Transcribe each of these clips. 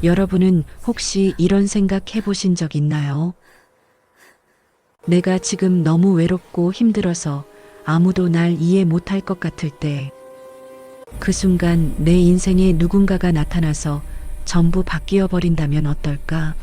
여러분은 혹시 이런 생각 해보신 적 있나요? 내가 지금 너무 외롭고 힘들어서 아무도 날 이해 못할 것 같을 때, 그 순간 내 인생에 누군가가 나타나서 전부 바뀌어 버린다면 어떨까?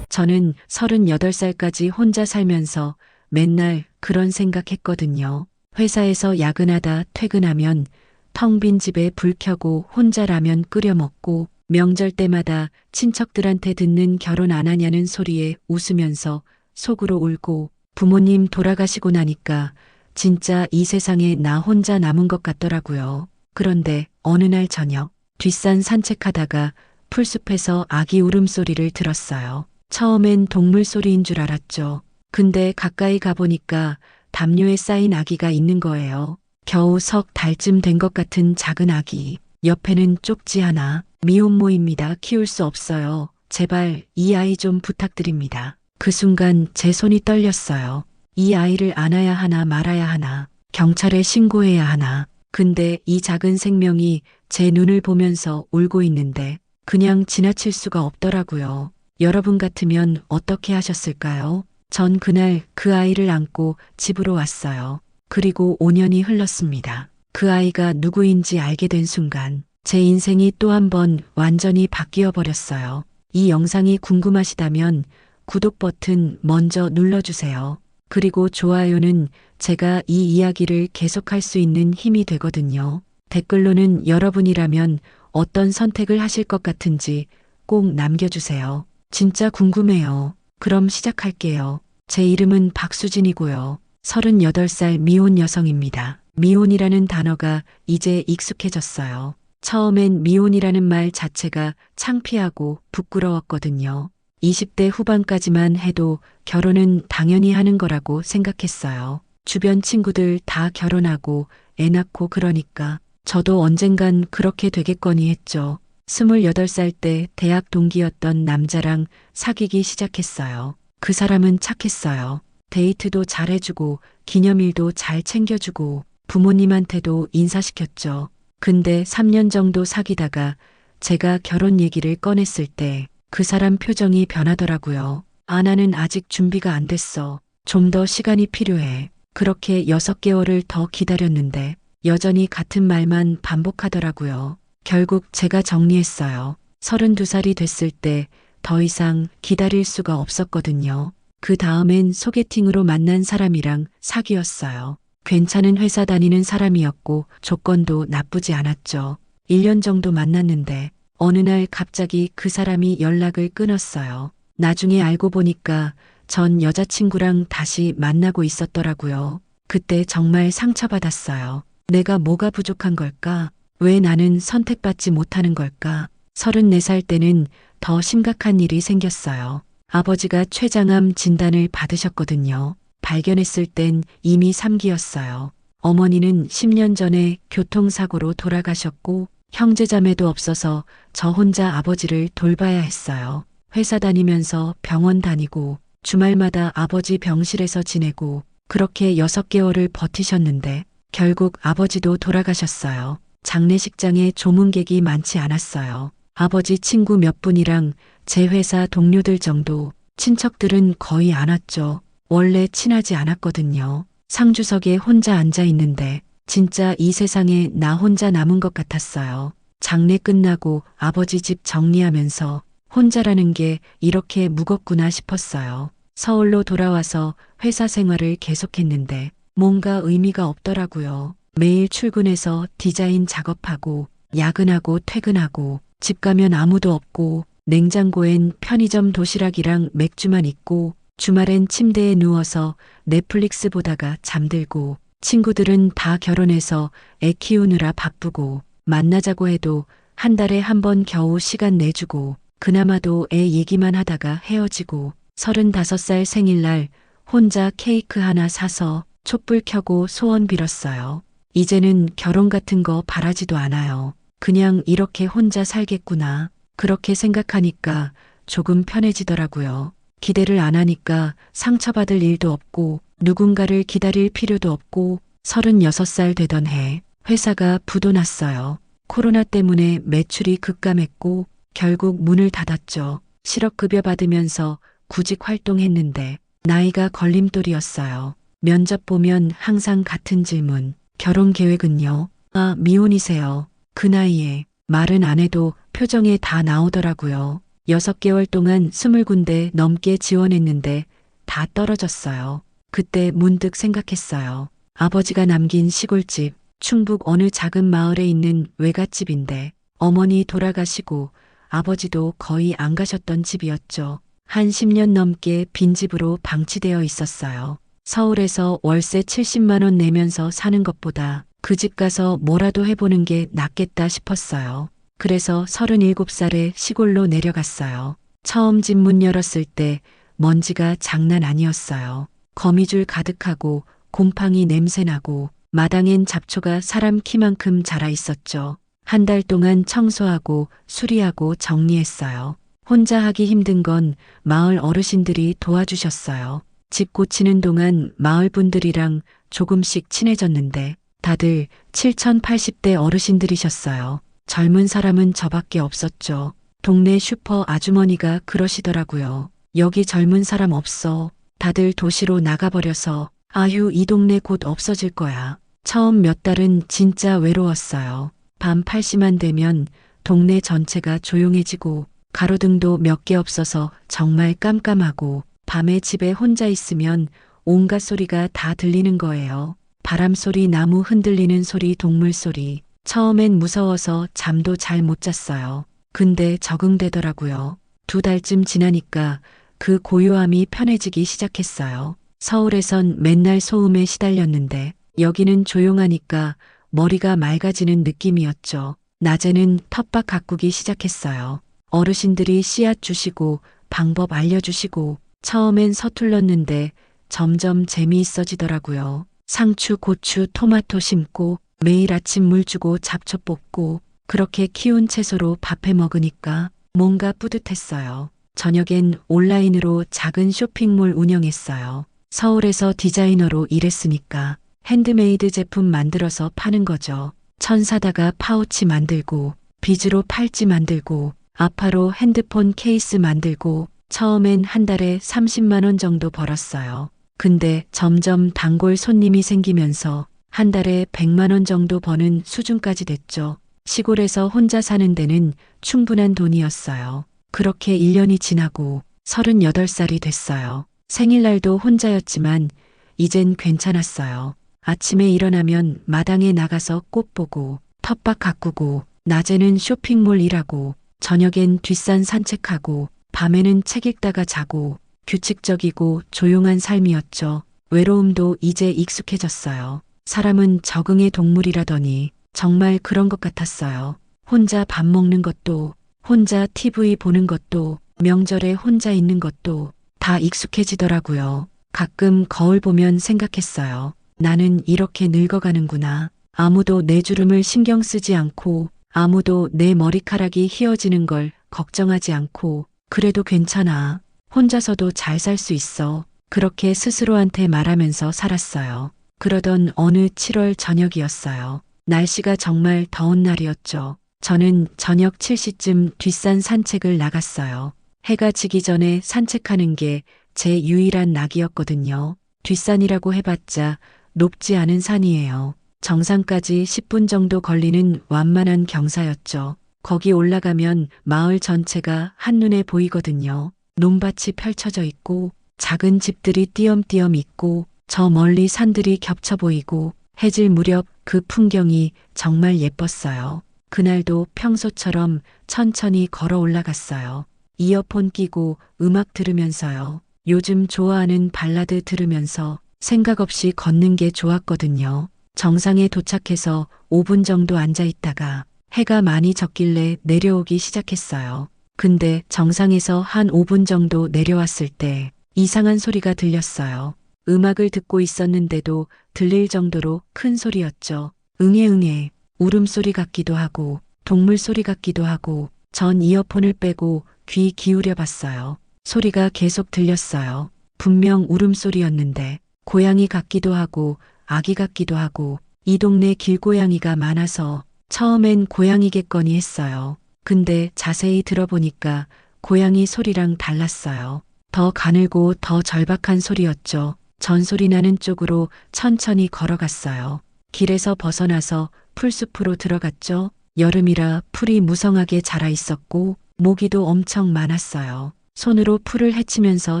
저는 38살까지 혼자 살면서 맨날 그런 생각했거든요. 회사에서 야근하다 퇴근하면 텅 빈 집에 불 켜고 혼자 라면 끓여 먹고, 명절 때마다 친척들한테 듣는 결혼 안 하냐는 소리에 웃으면서 속으로 울고, 부모님 돌아가시고 나니까 진짜 이 세상에 나 혼자 남은 것 같더라고요. 그런데 어느 날 저녁, 뒷산 산책하다가 풀숲에서 아기 울음소리를 들었어요. 처음엔 동물 소리인 줄 알았죠. 근데 가까이 가보니까 담요에 쌓인 아기가 있는 거예요. 겨우 석 달쯤 된 것 같은 작은 아기. 옆에는 쪽지 하나. 미혼모입니다. 키울 수 없어요. 제발 이 아이 좀 부탁드립니다. 그 순간 제 손이 떨렸어요. 이 아이를 안아야 하나 말아야 하나. 경찰에 신고해야 하나. 근데 이 작은 생명이 제 눈을 보면서 울고 있는데 그냥 지나칠 수가 없더라고요. 여러분 같으면 어떻게 하셨을까요? 전 그날 그 아이를 안고 집으로 왔어요. 그리고 5년이 흘렀습니다. 그 아이가 누구인지 알게 된 순간 제 인생이 또 한 번 완전히 바뀌어 버렸어요. 이 영상이 궁금하시다면 구독 버튼 먼저 눌러주세요. 그리고 좋아요는 제가 이 이야기를 계속할 수 있는 힘이 되거든요. 댓글로는 여러분이라면 어떤 선택을 하실 것 같은지 꼭 남겨주세요. 진짜 궁금해요. 그럼 시작할게요. 제 이름은 박수진이고요. 38살 미혼 여성입니다. 미혼이라는 단어가 이제 익숙해졌어요. 처음엔 미혼이라는 말 자체가 창피하고 부끄러웠거든요. 20대 후반까지만 해도 결혼은 당연히 하는 거라고 생각했어요. 주변 친구들 다 결혼하고 애 낳고 그러니까 저도 언젠간 그렇게 되겠거니 했죠. 28살 때 대학 동기였던 남자랑 사귀기 시작했어요. 그 사람은 착했어요. 데이트도 잘해주고 기념일도 잘 챙겨주고 부모님한테도 인사시켰죠. 근데 3년 정도 사귀다가 제가 결혼 얘기를 꺼냈을 때 그 사람 표정이 변하더라고요. 아, 나는 아직 준비가 안 됐어. 좀 더 시간이 필요해. 그렇게 6개월을 더 기다렸는데 여전히 같은 말만 반복하더라고요. 결국 제가 정리했어요. 32살이 됐을 때 더 이상 기다릴 수가 없었거든요. 그 다음엔 소개팅으로 만난 사람이랑 사귀었어요. 괜찮은 회사 다니는 사람이었고 조건도 나쁘지 않았죠. 1년 정도 만났는데 어느 날 갑자기 그 사람이 연락을 끊었어요. 나중에 알고 보니까 전 여자친구랑 다시 만나고 있었더라고요. 그때 정말 상처받았어요. 내가 뭐가 부족한 걸까? 왜 나는 선택받지 못하는 걸까? 34살 때는 더 심각한 일이 생겼어요. 아버지가 췌장암 진단을 받으셨거든요. 발견했을 땐 이미 3기였어요. 어머니는 10년 전에 교통사고로 돌아가셨고 형제자매도 없어서 저 혼자 아버지를 돌봐야 했어요. 회사 다니면서 병원 다니고 주말마다 아버지 병실에서 지내고 그렇게 6개월을 버티셨는데 결국 아버지도 돌아가셨어요. 장례식장에 조문객이 많지 않았어요. 아버지 친구 몇 분이랑 제 회사 동료들 정도, 친척들은 거의 안 왔죠. 원래 친하지 않았거든요. 상주석에 혼자 앉아 있는데 진짜 이 세상에 나 혼자 남은 것 같았어요. 장례 끝나고 아버지 집 정리하면서 혼자라는 게 이렇게 무겁구나 싶었어요. 서울로 돌아와서 회사 생활을 계속했는데 뭔가 의미가 없더라고요. 매일 출근해서 디자인 작업하고 야근하고 퇴근하고 집 가면 아무도 없고 냉장고엔 편의점 도시락이랑 맥주만 있고 주말엔 침대에 누워서 넷플릭스 보다가 잠들고 친구들은 다 결혼해서 애 키우느라 바쁘고 만나자고 해도 한 달에 한 번 겨우 시간 내주고 그나마도 애 얘기만 하다가 헤어지고 35살 생일날 혼자 케이크 하나 사서 촛불 켜고 소원 빌었어요. 이제는 결혼 같은 거 바라지도 않아요. 그냥 이렇게 혼자 살겠구나. 그렇게 생각하니까 조금 편해지더라고요. 기대를 안 하니까 상처받을 일도 없고 누군가를 기다릴 필요도 없고 36살 되던 해 회사가 부도 났어요. 코로나 때문에 매출이 급감했고 결국 문을 닫았죠. 실업급여 받으면서 구직 활동했는데 나이가 걸림돌이었어요. 면접 보면 항상 같은 질문. 결혼 계획은요? 아, 미혼이세요. 그 나이에 말은 안 해도 표정에 다 나오더라고요. 6개월 동안 20군데 넘게 지원했는데 다 떨어졌어요. 그때 문득 생각했어요. 아버지가 남긴 시골집, 충북 어느 작은 마을에 있는 외갓집인데 어머니 돌아가시고 아버지도 거의 안 가셨던 집이었죠. 한 10년 넘게 빈집으로 방치되어 있었어요. 서울에서 월세 70만 원 내면서 사는 것보다 그 집 가서 뭐라도 해보는 게 낫겠다 싶었어요. 그래서 37살에 시골로 내려갔어요. 처음 집 문 열었을 때 먼지가 장난 아니었어요. 거미줄 가득하고 곰팡이 냄새나고 마당엔 잡초가 사람 키만큼 자라 있었죠. 한 달 동안 청소하고 수리하고 정리했어요. 혼자 하기 힘든 건 마을 어르신들이 도와주셨어요. 집 고치는 동안 마을 분들이랑 조금씩 친해졌는데 다들 7080대 어르신들이셨어요. 젊은 사람은 저밖에 없었죠. 동네 슈퍼 아주머니가 그러시더라고요. 여기 젊은 사람 없어. 다들 도시로 나가버려서 아휴 이 동네 곧 없어질 거야. 처음 몇 달은 진짜 외로웠어요. 밤 8시만 되면 동네 전체가 조용해지고 가로등도 몇 개 없어서 정말 깜깜하고 밤에 집에 혼자 있으면 온갖 소리가 다 들리는 거예요. 바람 소리, 나무 흔들리는 소리, 동물 소리. 처음엔 무서워서 잠도 잘 못 잤어요. 근데 적응되더라고요. 2달쯤 지나니까 그 고요함이 편해지기 시작했어요. 서울에선 맨날 소음에 시달렸는데 여기는 조용하니까 머리가 맑아지는 느낌이었죠. 낮에는 텃밭 가꾸기 시작했어요. 어르신들이 씨앗 주시고 방법 알려주시고 처음엔 서툴렀는데 점점 재미있어지더라고요. 상추, 고추, 토마토 심고 매일 아침 물 주고 잡초 뽑고 그렇게 키운 채소로 밥해 먹으니까 뭔가 뿌듯했어요. 저녁엔 온라인으로 작은 쇼핑몰 운영했어요. 서울에서 디자이너로 일했으니까 핸드메이드 제품 만들어서 파는 거죠. 천 사다가 파우치 만들고 비즈로 팔찌 만들고 아파로 핸드폰 케이스 만들고 처음엔 한 달에 30만 원 정도 벌었어요. 근데 점점 단골 손님이 생기면서 한 달에 100만 원 정도 버는 수준까지 됐죠. 시골에서 혼자 사는 데는 충분한 돈이었어요. 그렇게 1년이 지나고 38살이 됐어요. 생일날도 혼자였지만 이젠 괜찮았어요. 아침에 일어나면 마당에 나가서 꽃 보고 텃밭 가꾸고 낮에는 쇼핑몰 일하고 저녁엔 뒷산 산책하고 밤에는 책 읽다가 자고 규칙적이고 조용한 삶이었죠. 외로움도 이제 익숙해졌어요. 사람은 적응의 동물이라더니 정말 그런 것 같았어요. 혼자 밥 먹는 것도, 혼자 TV 보는 것도, 명절에 혼자 있는 것도 다 익숙해지더라고요. 가끔 거울 보면 생각했어요. 나는 이렇게 늙어가는구나. 아무도 내 주름을 신경 쓰지 않고, 아무도 내 머리카락이 휘어지는 걸 걱정하지 않고, 그래도 괜찮아. 혼자서도 잘 살 수 있어. 그렇게 스스로한테 말하면서 살았어요. 그러던 어느 7월 저녁이었어요. 날씨가 정말 더운 날이었죠. 저는 저녁 7시쯤 뒷산 산책을 나갔어요. 해가 지기 전에 산책하는 게 제 유일한 낙이었거든요. 뒷산이라고 해봤자 높지 않은 산이에요. 정상까지 10분 정도 걸리는 완만한 경사였죠. 거기 올라가면 마을 전체가 한눈에 보이거든요. 논밭이 펼쳐져 있고 작은 집들이 띄엄띄엄 있고 저 멀리 산들이 겹쳐 보이고 해질 무렵 그 풍경이 정말 예뻤어요. 그날도 평소처럼 천천히 걸어 올라갔어요. 이어폰 끼고 음악 들으면서요. 요즘 좋아하는 발라드 들으면서 생각 없이 걷는 게 좋았거든요. 정상에 도착해서 5분 정도 앉아 있다가 해가 많이 졌길래 내려오기 시작했어요. 근데 정상에서 한 5분 정도 내려왔을 때 이상한 소리가 들렸어요. 음악을 듣고 있었는데도 들릴 정도로 큰 소리였죠. 응애응애, 울음소리 같기도 하고 동물 소리 같기도 하고 전 이어폰을 빼고 귀 기울여 봤어요. 소리가 계속 들렸어요. 분명 울음소리였는데 고양이 같기도 하고 아기 같기도 하고 이 동네 길고양이가 많아서 처음엔 고양이겠거니 했어요. 근데 자세히 들어보니까 고양이 소리랑 달랐어요. 더 가늘고 더 절박한 소리였죠. 전소리 나는 쪽으로 천천히 걸어갔어요. 길에서 벗어나서 풀숲으로 들어갔죠. 여름이라 풀이 무성하게 자라 있었고 모기도 엄청 많았어요. 손으로 풀을 헤치면서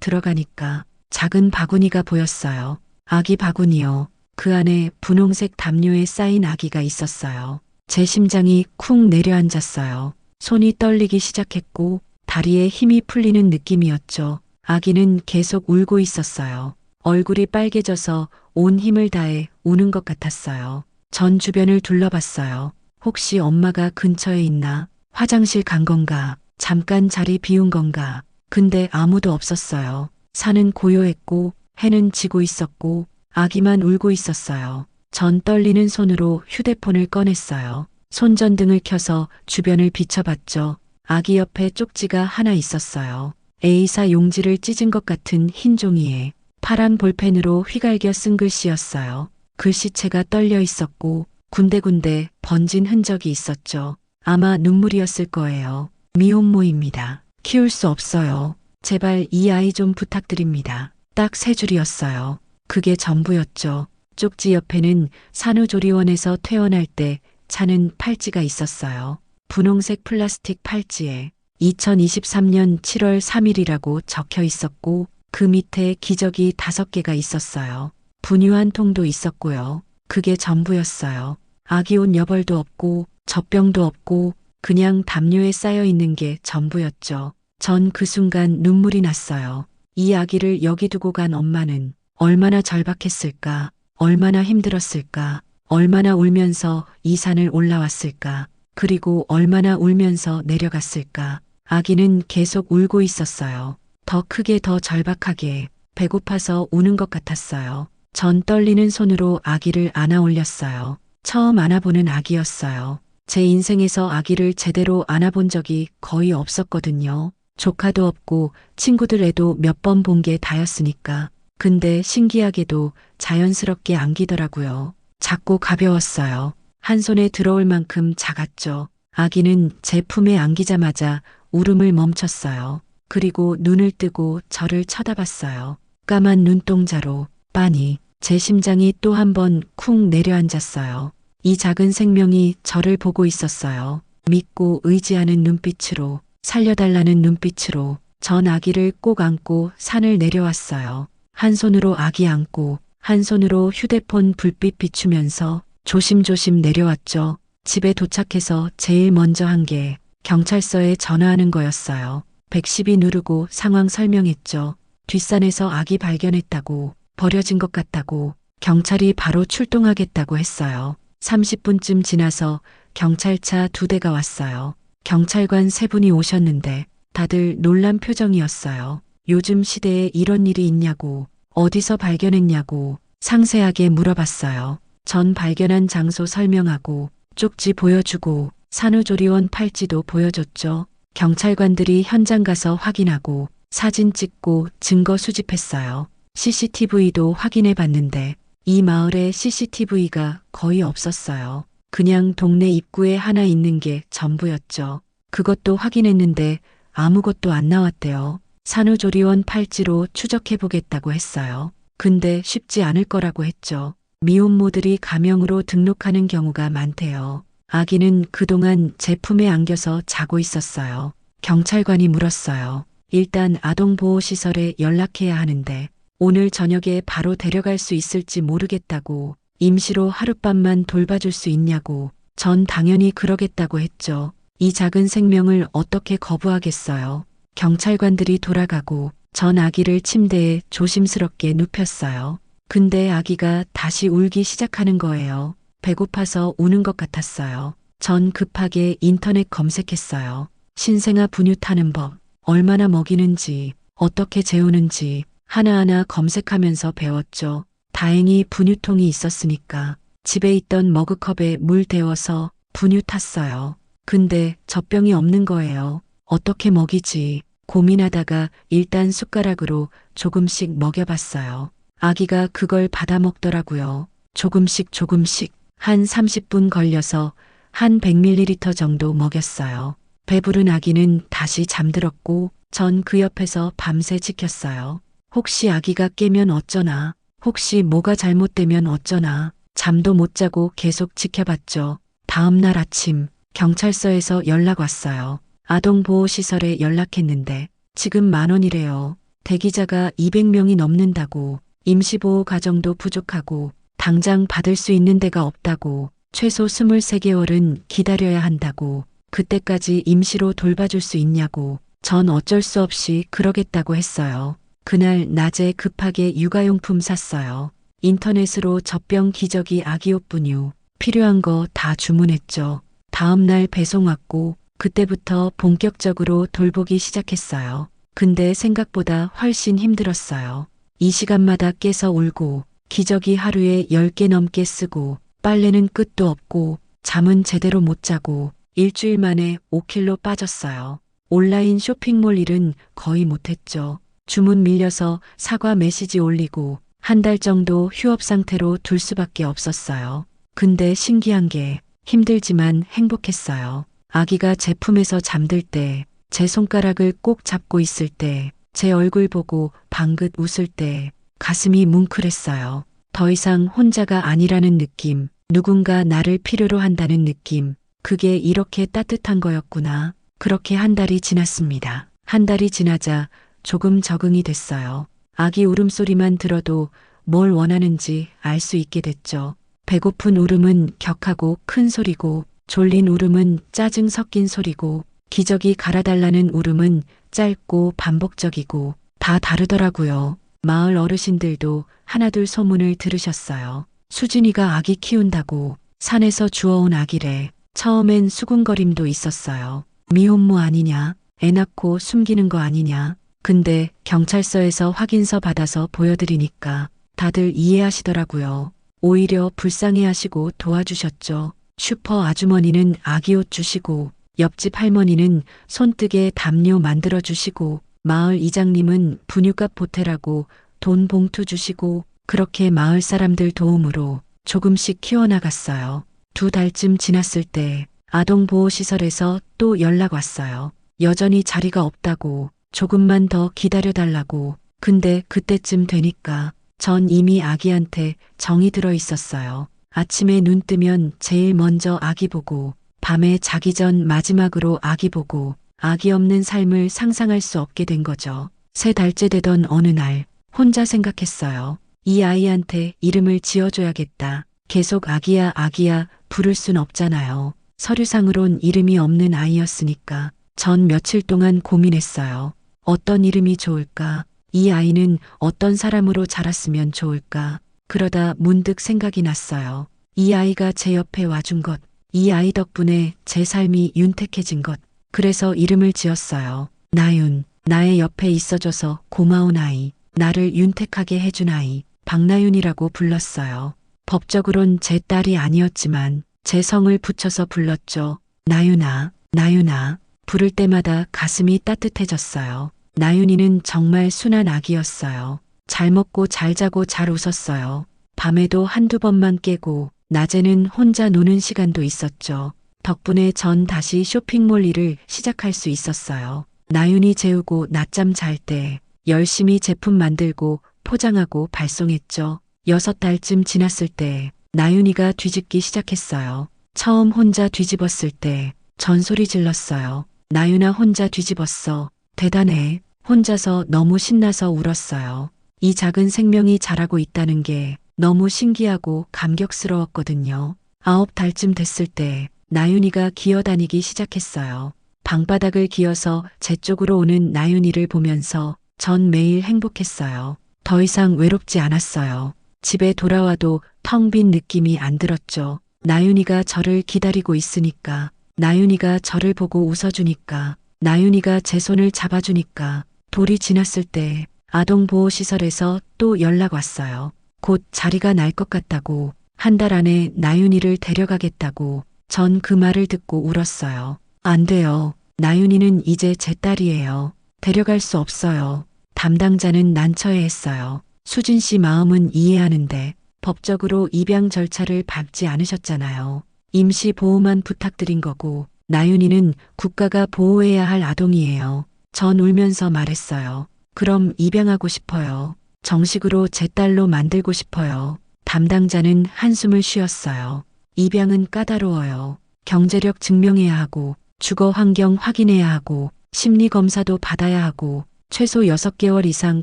들어가니까 작은 바구니가 보였어요. 아기 바구니요. 그 안에 분홍색 담요에 쌓인 아기가 있었어요. 제 심장이 쿵 내려앉았어요. 손이 떨리기 시작했고 다리에 힘이 풀리는 느낌이었죠. 아기는 계속 울고 있었어요. 얼굴이 빨개져서 온 힘을 다해 우는 것 같았어요. 전 주변을 둘러봤어요. 혹시 엄마가 근처에 있나? 화장실 간 건가? 잠깐 자리 비운 건가? 근데 아무도 없었어요. 산은 고요했고 해는 지고 있었고 아기만 울고 있었어요. 전 떨리는 손으로 휴대폰을 꺼냈어요. 손전등을 켜서 주변을 비춰봤죠. 아기 옆에 쪽지가 하나 있었어요. A사 용지를 찢은 것 같은 흰 종이에 파란 볼펜으로 휘갈겨 쓴 글씨였어요. 글씨체가 떨려 있었고 군데군데 번진 흔적이 있었죠. 아마 눈물이었을 거예요. 미혼모입니다. 키울 수 없어요. 제발 이 아이 좀 부탁드립니다. 딱 3줄이었어요. 그게 전부였죠. 쪽지 옆에는 산후조리원에서 퇴원할 때 차는 팔찌가 있었어요. 분홍색 플라스틱 팔찌에 2023년 7월 3일이라고 적혀 있었고 그 밑에 기저귀 5개가 있었어요. 분유 한 통도 있었고요. 그게 전부였어요. 아기 옷 여벌도 없고 젖병도 없고 그냥 담요에 쌓여 있는 게 전부였죠. 전 그 순간 눈물이 났어요. 이 아기를 여기 두고 간 엄마는 얼마나 절박했을까, 얼마나 힘들었을까, 얼마나 울면서 이 산을 올라왔을까, 그리고 얼마나 울면서 내려갔을까. 아기는 계속 울고 있었어요. 더 크게 더 절박하게 배고파서 우는 것 같았어요. 전 떨리는 손으로 아기를 안아 올렸어요. 처음 안아보는 아기였어요. 제 인생에서 아기를 제대로 안아본 적이 거의 없었거든요. 조카도 없고 친구들 애도 몇 번 본 게 다였으니까. 근데 신기하게도 자연스럽게 안기더라고요. 작고 가벼웠어요. 한 손에 들어올 만큼 작았죠. 아기는 제 품에 안기자마자 울음을 멈췄어요. 그리고 눈을 뜨고 저를 쳐다봤어요. 까만 눈동자로. 빤히 제 심장이 또 한 번 쿵 내려앉았어요. 이 작은 생명이 저를 보고 있었어요. 믿고 의지하는 눈빛으로, 살려달라는 눈빛으로. 전 아기를 꼭 안고 산을 내려왔어요. 한 손으로 아기 안고 한 손으로 휴대폰 불빛 비추면서 조심조심 내려왔죠. 집에 도착해서 제일 먼저 한 게 경찰서에 전화하는 거였어요. 112 누르고 상황 설명했죠. 뒷산에서 아기 발견했다고, 버려진 것 같다고, 경찰이 바로 출동하겠다고 했어요. 30분쯤 지나서 경찰차 2대가 왔어요. 경찰관 3분이 오셨는데 다들 놀란 표정이었어요. 요즘 시대에 이런 일이 있냐고, 어디서 발견했냐고 상세하게 물어봤어요. 전 발견한 장소 설명하고 쪽지 보여주고 산후조리원 팔찌도 보여줬죠. 경찰관들이 현장 가서 확인하고 사진 찍고 증거 수집했어요. CCTV도 확인해 봤는데 이 마을에 CCTV가 거의 없었어요. 그냥 동네 입구에 하나 있는 게 전부였죠. 그것도 확인했는데 아무것도 안 나왔대요. 산후조리원 팔찌로 추적해 보겠다고 했어요. 근데 쉽지 않을 거라고 했죠. 미혼모들이 가명으로 등록하는 경우가 많대요. 아기는 그동안 제 품에 안겨서 자고 있었어요. 경찰관이 물었어요. 일단 아동보호시설에 연락해야 하는데 오늘 저녁에 바로 데려갈 수 있을지 모르겠다고, 임시로 하룻밤만 돌봐줄 수 있냐고. 전 당연히 그러겠다고 했죠. 이 작은 생명을 어떻게 거부하겠어요. 경찰관들이 돌아가고 전 아기를 침대에 조심스럽게 눕혔어요. 근데 아기가 다시 울기 시작하는 거예요. 배고파서 우는 것 같았어요. 전 급하게 인터넷 검색했어요. 신생아 분유 타는 법, 얼마나 먹이는지, 어떻게 재우는지 하나하나 검색하면서 배웠죠. 다행히 분유통이 있었으니까 집에 있던 머그컵에 물 데워서 분유 탔어요. 근데 젖병이 없는 거예요. 어떻게 먹이지 고민하다가 일단 숟가락으로 조금씩 먹여봤어요. 아기가 그걸 받아 먹더라고요. 조금씩 조금씩 한 30분 걸려서 한 100ml 정도 먹였어요. 배부른 아기는 다시 잠들었고 전 그 옆에서 밤새 지켰어요. 혹시 아기가 깨면 어쩌나, 혹시 뭐가 잘못되면 어쩌나, 잠도 못 자고 계속 지켜봤죠. 다음 날 아침 경찰서에서 연락 왔어요. 아동보호시설에 연락했는데 지금 10,000원이래요. 대기자가 200명이 넘는다고, 임시보호 가정도 부족하고 당장 받을 수 있는 데가 없다고, 최소 23개월은 기다려야 한다고, 그때까지 임시로 돌봐줄 수 있냐고. 전 어쩔 수 없이 그러겠다고 했어요. 그날 낮에 급하게 육아용품 샀어요. 인터넷으로 젖병 기저귀 아기옷 분유, 필요한 거 다 주문했죠. 다음 날 배송 왔고 그때부터 본격적으로 돌보기 시작했어요. 근데 생각보다 훨씬 힘들었어요. 이 시간마다 깨서 울고, 기저귀 하루에 10개 넘게 쓰고, 빨래는 끝도 없고, 잠은 제대로 못 자고, 일주일 만에 5kg 빠졌어요. 온라인 쇼핑몰 일은 거의 못했죠. 주문 밀려서 사과 메시지 올리고, 한 달 정도 휴업 상태로 둘 수밖에 없었어요. 근데 신기한 게 힘들지만 행복했어요. 아기가 제 품에서 잠들 때, 제 손가락을 꼭 잡고 있을 때, 제 얼굴 보고 방긋 웃을 때 가슴이 뭉클했어요. 더 이상 혼자가 아니라는 느낌, 누군가 나를 필요로 한다는 느낌, 그게 이렇게 따뜻한 거였구나. 그렇게 한 달이 지났습니다. 한 달이 지나자 조금 적응이 됐어요. 아기 울음소리만 들어도 뭘 원하는지 알 수 있게 됐죠. 배고픈 울음은 격하고 큰 소리고, 졸린 울음은 짜증 섞인 소리고, 기저귀 갈아달라는 울음은 짧고 반복적이고 다 다르더라고요. 마을 어르신들도 하나둘 소문을 들으셨어요. 수진이가 아기 키운다고, 산에서 주워온 아기래. 처음엔 수군거림도 있었어요. 미혼모 아니냐, 애 낳고 숨기는 거 아니냐. 근데 경찰서에서 확인서 받아서 보여드리니까 다들 이해하시더라고요. 오히려 불쌍해하시고 도와주셨죠. 슈퍼 아주머니는 아기옷 주시고, 옆집 할머니는 손뜨개 담요 만들어 주시고, 마을 이장님은 분유값 보태라고 돈 봉투 주시고, 그렇게 마을 사람들 도움으로 조금씩 키워나갔어요. 2달쯤 지났을 때 아동보호시설에서 또 연락 왔어요. 여전히 자리가 없다고, 조금만 더 기다려달라고. 근데 그때쯤 되니까 전 이미 아기한테 정이 들어 있었어요. 아침에 눈 뜨면 제일 먼저 아기 보고, 밤에 자기 전 마지막으로 아기 보고, 아기 없는 삶을 상상할 수 없게 된 거죠. 3달째 되던 어느 날 혼자 생각했어요. 이 아이한테 이름을 지어줘야겠다. 계속 아기야 아기야 부를 순 없잖아요. 서류상으론 이름이 없는 아이였으니까. 전 며칠 동안 고민했어요. 어떤 이름이 좋을까? 이 아이는 어떤 사람으로 자랐으면 좋을까? 그러다 문득 생각이 났어요. 이 아이가 제 옆에 와준 것, 이 아이 덕분에 제 삶이 윤택해진 것. 그래서 이름을 지었어요. 나윤, 나의 옆에 있어줘서 고마운 아이, 나를 윤택하게 해준 아이, 박나윤이라고 불렀어요. 법적으론 제 딸이 아니었지만 제 성을 붙여서 불렀죠. 나윤아, 나윤아. 부를 때마다 가슴이 따뜻해졌어요. 나윤이는 정말 순한 아기였어요. 잘 먹고 잘 자고 잘 웃었어요. 밤에도 한두 번만 깨고, 낮에는 혼자 노는 시간도 있었죠. 덕분에 전 다시 쇼핑몰 일을 시작할 수 있었어요. 나윤이 재우고 낮잠 잘 때 열심히 제품 만들고 포장하고 발송했죠. 6달쯤 지났을 때 나윤이가 뒤집기 시작했어요. 처음 혼자 뒤집었을 때 전 소리 질렀어요. 나윤아 혼자 뒤집었어. 대단해. 혼자서 너무 신나서 울었어요. 이 작은 생명이 자라고 있다는 게 너무 신기하고 감격스러웠거든요. 9달쯤 됐을 때 나윤이가 기어다니기 시작했어요. 방바닥을 기어서 제 쪽으로 오는 나윤이를 보면서 전 매일 행복했어요. 더 이상 외롭지 않았어요. 집에 돌아와도 텅 빈 느낌이 안 들었죠. 나윤이가 저를 기다리고 있으니까, 나윤이가 저를 보고 웃어주니까, 나윤이가 제 손을 잡아주니까. 돌이 지났을 때 아동보호시설에서 또 연락 왔어요. 곧 자리가 날 것 같다고, 한 달 안에 나윤이를 데려가겠다고. 전 그 말을 듣고 울었어요. 안 돼요. 나윤이는 이제 제 딸이에요. 데려갈 수 없어요. 담당자는 난처해했어요. 수진 씨 마음은 이해하는데 법적으로 입양 절차를 밟지 않으셨잖아요. 임시 보호만 부탁드린 거고 나윤이는 국가가 보호해야 할 아동이에요. 전 울면서 말했어요. 그럼 입양하고 싶어요. 정식으로 제 딸로 만들고 싶어요. 담당자는 한숨을 쉬었어요. 입양은 까다로워요. 경제력 증명해야 하고, 주거 환경 확인해야 하고, 심리 검사도 받아야 하고, 최소 6개월 이상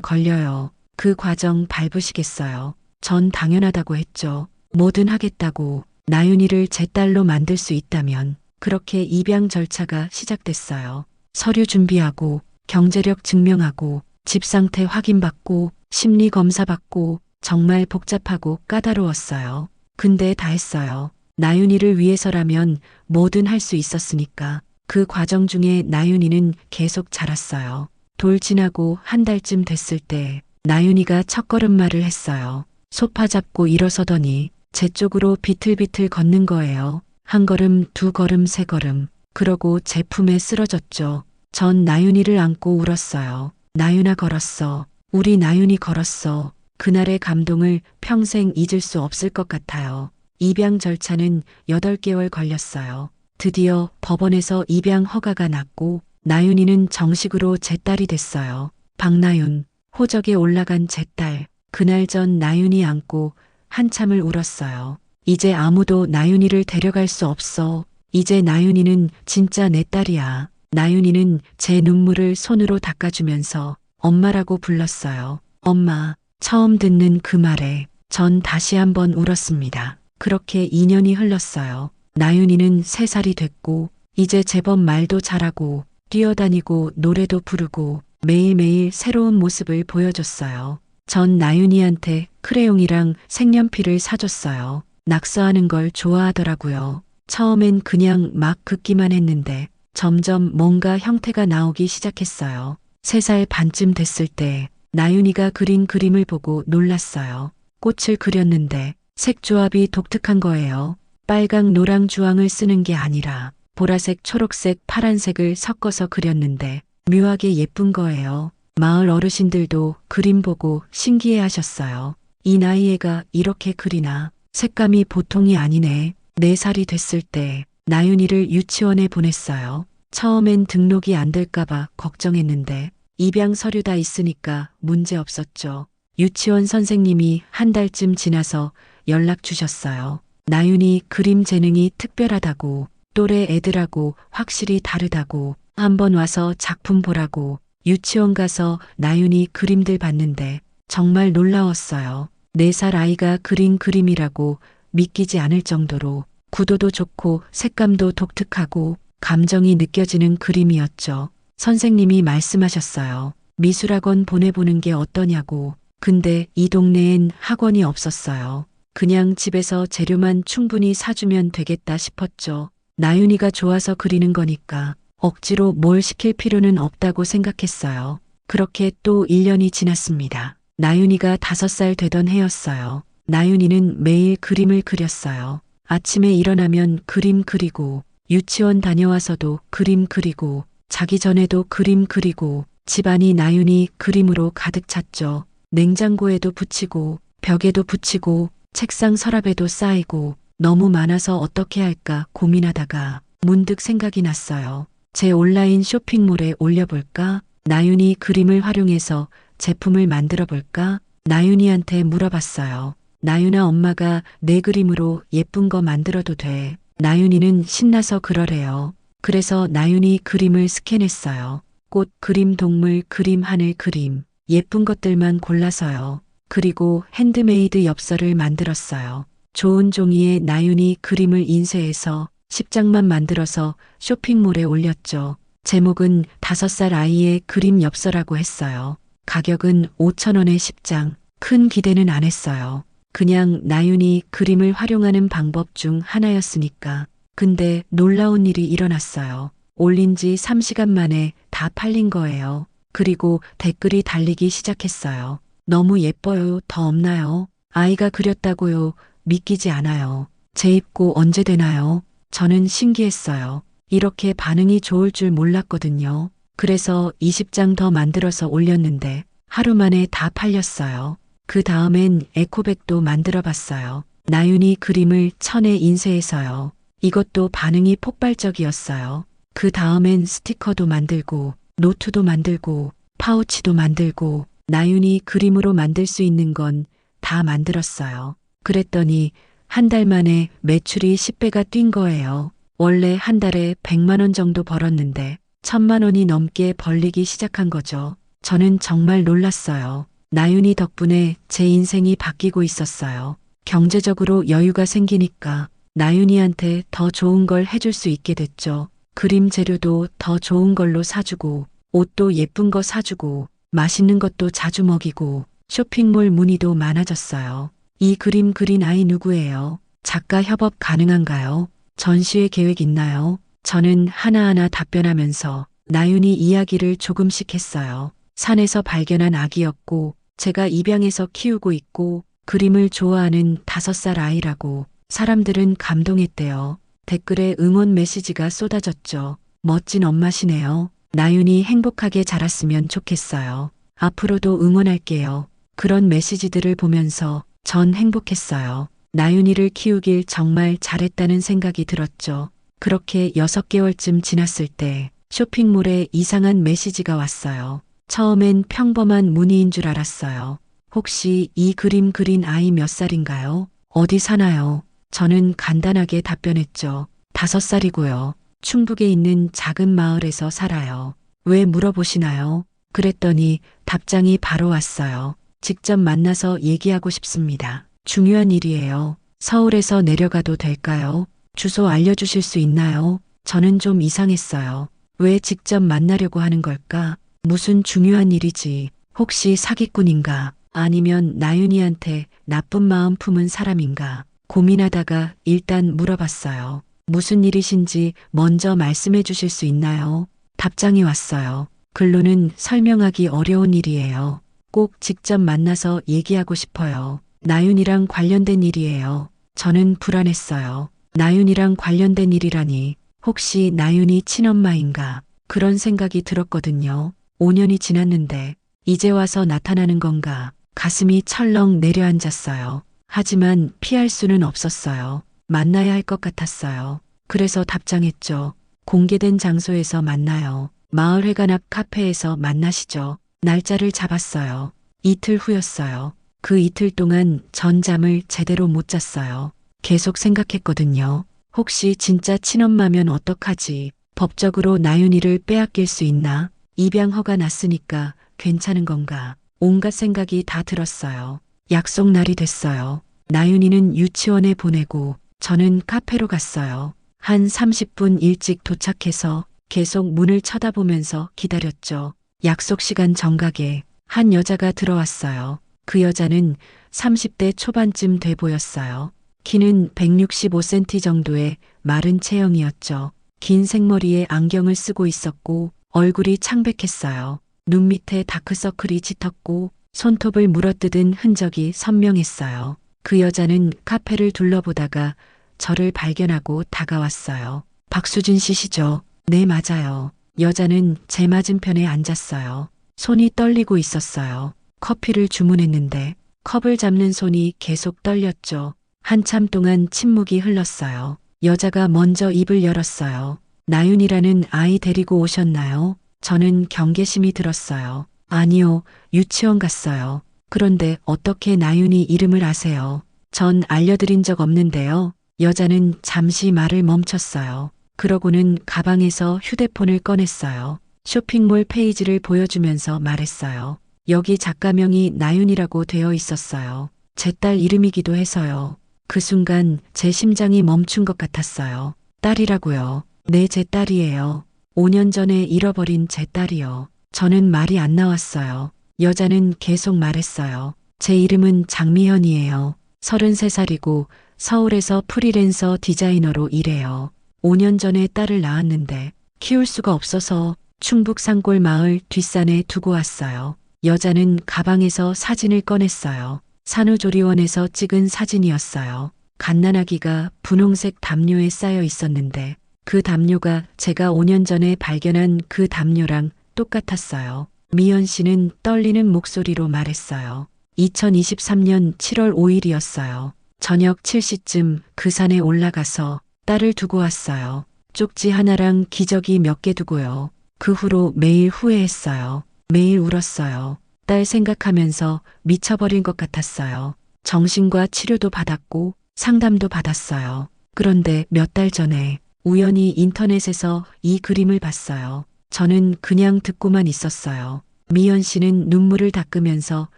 걸려요. 그 과정 밟으시겠어요? 전 당연하다고 했죠. 뭐든 하겠다고. 나윤이를 제 딸로 만들 수 있다면. 그렇게 입양 절차가 시작됐어요. 서류 준비하고, 경제력 증명하고, 집 상태 확인받고, 심리 검사 받고, 정말 복잡하고 까다로웠어요. 근데 다 했어요. 나윤이를 위해서라면 뭐든 할 수 있었으니까. 그 과정 중에 나윤이는 계속 자랐어요. 돌 지나고 한 달쯤 됐을 때 나윤이가 첫걸음말을 했어요. 소파 잡고 일어서더니 제 쪽으로 비틀비틀 걷는 거예요. 한 걸음, 두 걸음, 세 걸음. 그러고 제 품에 쓰러졌죠. 전 나윤이를 안고 울었어요. 나윤아 걸었어. 우리 나윤이 걸었어. 그날의 감동을 평생 잊을 수 없을 것 같아요. 입양 절차는 8개월 걸렸어요. 드디어 법원에서 입양 허가가 났고 나윤이는 정식으로 제 딸이 됐어요. 박나윤, 호적에 올라간 제 딸. 그날 전 나윤이 안고 한참을 울었어요. 이제 아무도 나윤이를 데려갈 수 없어. 이제 나윤이는 진짜 내 딸이야. 나윤이는 제 눈물을 손으로 닦아주면서 엄마라고 불렀어요. 엄마. 처음 듣는 그 말에 전 다시 한번 울었습니다. 그렇게 2년이 흘렀어요. 나윤이는 3살이 됐고 이제 제법 말도 잘하고 뛰어다니고 노래도 부르고 매일매일 새로운 모습을 보여줬어요. 전 나윤이한테 크레용이랑 색연필을 사줬어요. 낙서하는 걸 좋아하더라고요. 처음엔 그냥 막 긋기만 했는데 점점 뭔가 형태가 나오기 시작했어요. 3살 반쯤 됐을 때 나윤이가 그린 그림을 보고 놀랐어요. 꽃을 그렸는데 색 조합이 독특한 거예요. 빨강, 노랑, 주황을 쓰는 게 아니라 보라색, 초록색, 파란색을 섞어서 그렸는데 묘하게 예쁜 거예요. 마을 어르신들도 그림 보고 신기해 하셨어요. 이 나이에가 이렇게 그리나 색감이 보통이 아니네. 4살이 됐을 때 나윤이를 유치원에 보냈어요. 처음엔 등록이 안 될까봐 걱정했는데 입양 서류 다 있으니까 문제 없었죠. 유치원 선생님이 한 달쯤 지나서 연락 주셨어요. 나윤이 그림 재능이 특별하다고, 또래 애들하고 확실히 다르다고, 한번 와서 작품 보라고. 유치원 가서 나윤이 그림들 봤는데 정말 놀라웠어요. 4살 아이가 그린 그림이라고 믿기지 않을 정도로 구도도 좋고 색감도 독특하고 감정이 느껴지는 그림이었죠. 선생님이 말씀하셨어요. 미술학원 보내보는 게 어떠냐고. 근데 이 동네엔 학원이 없었어요. 그냥 집에서 재료만 충분히 사주면 되겠다 싶었죠. 나윤이가 좋아서 그리는 거니까 억지로 뭘 시킬 필요는 없다고 생각했어요. 그렇게 또 1년이 지났습니다. 나윤이가 5살 되던 해였어요. 나윤이는 매일 그림을 그렸어요. 아침에 일어나면 그림 그리고, 유치원 다녀와서도 그림 그리고, 자기 전에도 그림 그리고, 집안이 나윤이 그림으로 가득 찼죠. 냉장고에도 붙이고, 벽에도 붙이고, 책상 서랍에도 쌓이고, 너무 많아서 어떻게 할까 고민하다가 문득 생각이 났어요. 제 온라인 쇼핑몰에 올려볼까? 나윤이 그림을 활용해서 제품을 만들어 볼까? 나윤이한테 물어봤어요. 나윤아, 엄마가 내 그림으로 예쁜 거 만들어도 돼. 나윤이는 신나서 그러래요. 그래서 나윤이 그림을 스캔했어요. 꽃, 그림, 동물, 그림, 하늘, 그림. 예쁜 것들만 골라서요. 그리고 핸드메이드 엽서를 만들었어요. 좋은 종이에 나윤이 그림을 인쇄해서 10장만 만들어서 쇼핑몰에 올렸죠. 제목은 5살 아이의 그림 엽서라고 했어요. 가격은 5,000원에 10장. 큰 기대는 안 했어요. 그냥 나윤이 그림을 활용하는 방법 중 하나였으니까. 근데 놀라운 일이 일어났어요. 올린 지 3시간 만에 다 팔린 거예요. 그리고 댓글이 달리기 시작했어요. 너무 예뻐요. 더 없나요? 아이가 그렸다고요. 믿기지 않아요. 재입고 언제 되나요? 저는 신기했어요. 이렇게 반응이 좋을 줄 몰랐거든요. 그래서 20장 더 만들어서 올렸는데 하루 만에 다 팔렸어요. 그 다음엔 에코백도 만들어 봤어요. 나윤이 그림을 천에 인쇄해서요. 이것도 반응이 폭발적이었어요. 그 다음엔 스티커도 만들고, 노트도 만들고, 파우치도 만들고, 나윤이 그림으로 만들 수 있는 건 다 만들었어요. 그랬더니 한 달 만에 매출이 10배가 뛴 거예요. 원래 한 달에 100만 원 정도 벌었는데 1000만 원이 넘게 벌리기 시작한 거죠. 저는 정말 놀랐어요. 나윤이 덕분에 제 인생이 바뀌고 있었어요. 경제적으로 여유가 생기니까 나윤이한테 더 좋은 걸 해줄 수 있게 됐죠. 그림 재료도 더 좋은 걸로 사주고, 옷도 예쁜 거 사주고, 맛있는 것도 자주 먹이고, 쇼핑몰 문의도 많아졌어요. 이 그림 그린 아이 누구예요? 작가 협업 가능한가요? 전시회 계획 있나요? 저는 하나하나 답변하면서 나윤이 이야기를 조금씩 했어요. 산에서 발견한 아기였고, 제가 입양해서 키우고 있고, 그림을 좋아하는 5살 아이라고. 사람들은 감동했대요. 댓글에 응원 메시지가 쏟아졌죠. 멋진 엄마시네요. 나윤이 행복하게 자랐으면 좋겠어요. 앞으로도 응원할게요. 그런 메시지들을 보면서 전 행복했어요. 나윤이를 키우길 정말 잘했다는 생각이 들었죠. 그렇게 6개월쯤 지났을 때 쇼핑몰에 이상한 메시지가 왔어요. 처음엔 평범한 문의인 줄 알았어요. 혹시 이 그림 그린 아이 몇 살인가요? 어디 사나요? 저는 간단하게 답변했죠. 5살이고요. 충북에 있는 작은 마을에서 살아요. 왜 물어보시나요? 그랬더니 답장이 바로 왔어요. 직접 만나서 얘기하고 싶습니다. 중요한 일이에요. 서울에서 내려가도 될까요? 주소 알려주실 수 있나요? 저는 좀 이상했어요. 왜 직접 만나려고 하는 걸까? 무슨 중요한 일이지? 혹시 사기꾼인가? 아니면 나윤이한테 나쁜 마음 품은 사람인가? 고민하다가 일단 물어봤어요. 무슨 일이신지 먼저 말씀해 주실 수 있나요? 답장이 왔어요. 글로는 설명하기 어려운 일이에요. 꼭 직접 만나서 얘기하고 싶어요. 나윤이랑 관련된 일이에요. 저는 불안했어요. 나윤이랑 관련된 일이라니 혹시 나윤이 친엄마인가? 그런 생각이 들었거든요. 5년이 지났는데 이제 와서 나타나는 건가? 가슴이 철렁 내려앉았어요. 하지만 피할 수는 없었어요. 만나야 할 것 같았어요. 그래서 답장했죠. 공개된 장소에서 만나요. 마을회관 앞 카페에서 만나시죠. 날짜를 잡았어요. 이틀 후였어요. 그 이틀 동안 전 잠을 제대로 못 잤어요. 계속 생각했거든요. 혹시 진짜 친엄마면 어떡하지? 법적으로 나윤이를 빼앗길 수 있나? 입양 허가 났으니까 괜찮은 건가? 온갖 생각이 다 들었어요. 약속 날이 됐어요. 나윤이는 유치원에 보내고 저는 카페로 갔어요. 한 30분 일찍 도착해서 계속 문을 쳐다보면서 기다렸죠. 약속 시간 정각에 한 여자가 들어왔어요. 그 여자는 30대 초반쯤 돼 보였어요. 키는 165cm 정도의 마른 체형이었죠. 긴 생머리에 안경을 쓰고 있었고 얼굴이 창백했어요. 눈 밑에 다크서클이 짙었고 손톱을 물어뜯은 흔적이 선명했어요. 그 여자는 카페를 둘러보다가 저를 발견하고 다가왔어요. 박수진 씨시죠? 네, 맞아요. 여자는 제 맞은편에 앉았어요. 손이 떨리고 있었어요. 커피를 주문했는데 컵을 잡는 손이 계속 떨렸죠. 한참 동안 침묵이 흘렀어요. 여자가 먼저 입을 열었어요. 나윤이라는 아이 데리고 오셨나요? 저는 경계심이 들었어요. 아니요, 유치원 갔어요. 그런데 어떻게 나윤이 이름을 아세요? 전 알려드린 적 없는데요. 여자는 잠시 말을 멈췄어요. 그러고는 가방에서 휴대폰을 꺼냈어요. 쇼핑몰 페이지를 보여주면서 말했어요. 여기 작가명이 나윤이라고 되어 있었어요. 제 딸 이름이기도 해서요. 그 순간 제 심장이 멈춘 것 같았어요. 딸이라고요. 네, 제 딸이에요. 5년 전에 잃어버린 제 딸이요. 저는 말이 안 나왔어요. 여자는 계속 말했어요. 제 이름은 장미현이에요. 33살이고 서울에서 프리랜서 디자이너로 일해요. 5년 전에 딸을 낳았는데 키울 수가 없어서 충북 산골 마을 뒷산에 두고 왔어요. 여자는 가방에서 사진을 꺼냈어요. 산후조리원에서 찍은 사진이었어요. 갓난아기가 분홍색 담요에 쌓여 있었는데 그 담요가 제가 5년 전에 발견한 그 담요랑 똑같았어요. 미연 씨는 떨리는 목소리로 말했어요. 2023년 7월 5일이었어요. 저녁 7시쯤 그 산에 올라가서 딸을 두고 왔어요. 쪽지 하나랑 기저귀 몇 개 두고요. 그 후로 매일 후회했어요. 매일 울었어요. 딸 생각하면서 미쳐버린 것 같았어요. 정신과 치료도 받았고 상담도 받았어요. 그런데 몇 달 전에 우연히 인터넷에서 이 그림을 봤어요. 저는 그냥 듣고만 있었어요. 미연 씨는 눈물을 닦으면서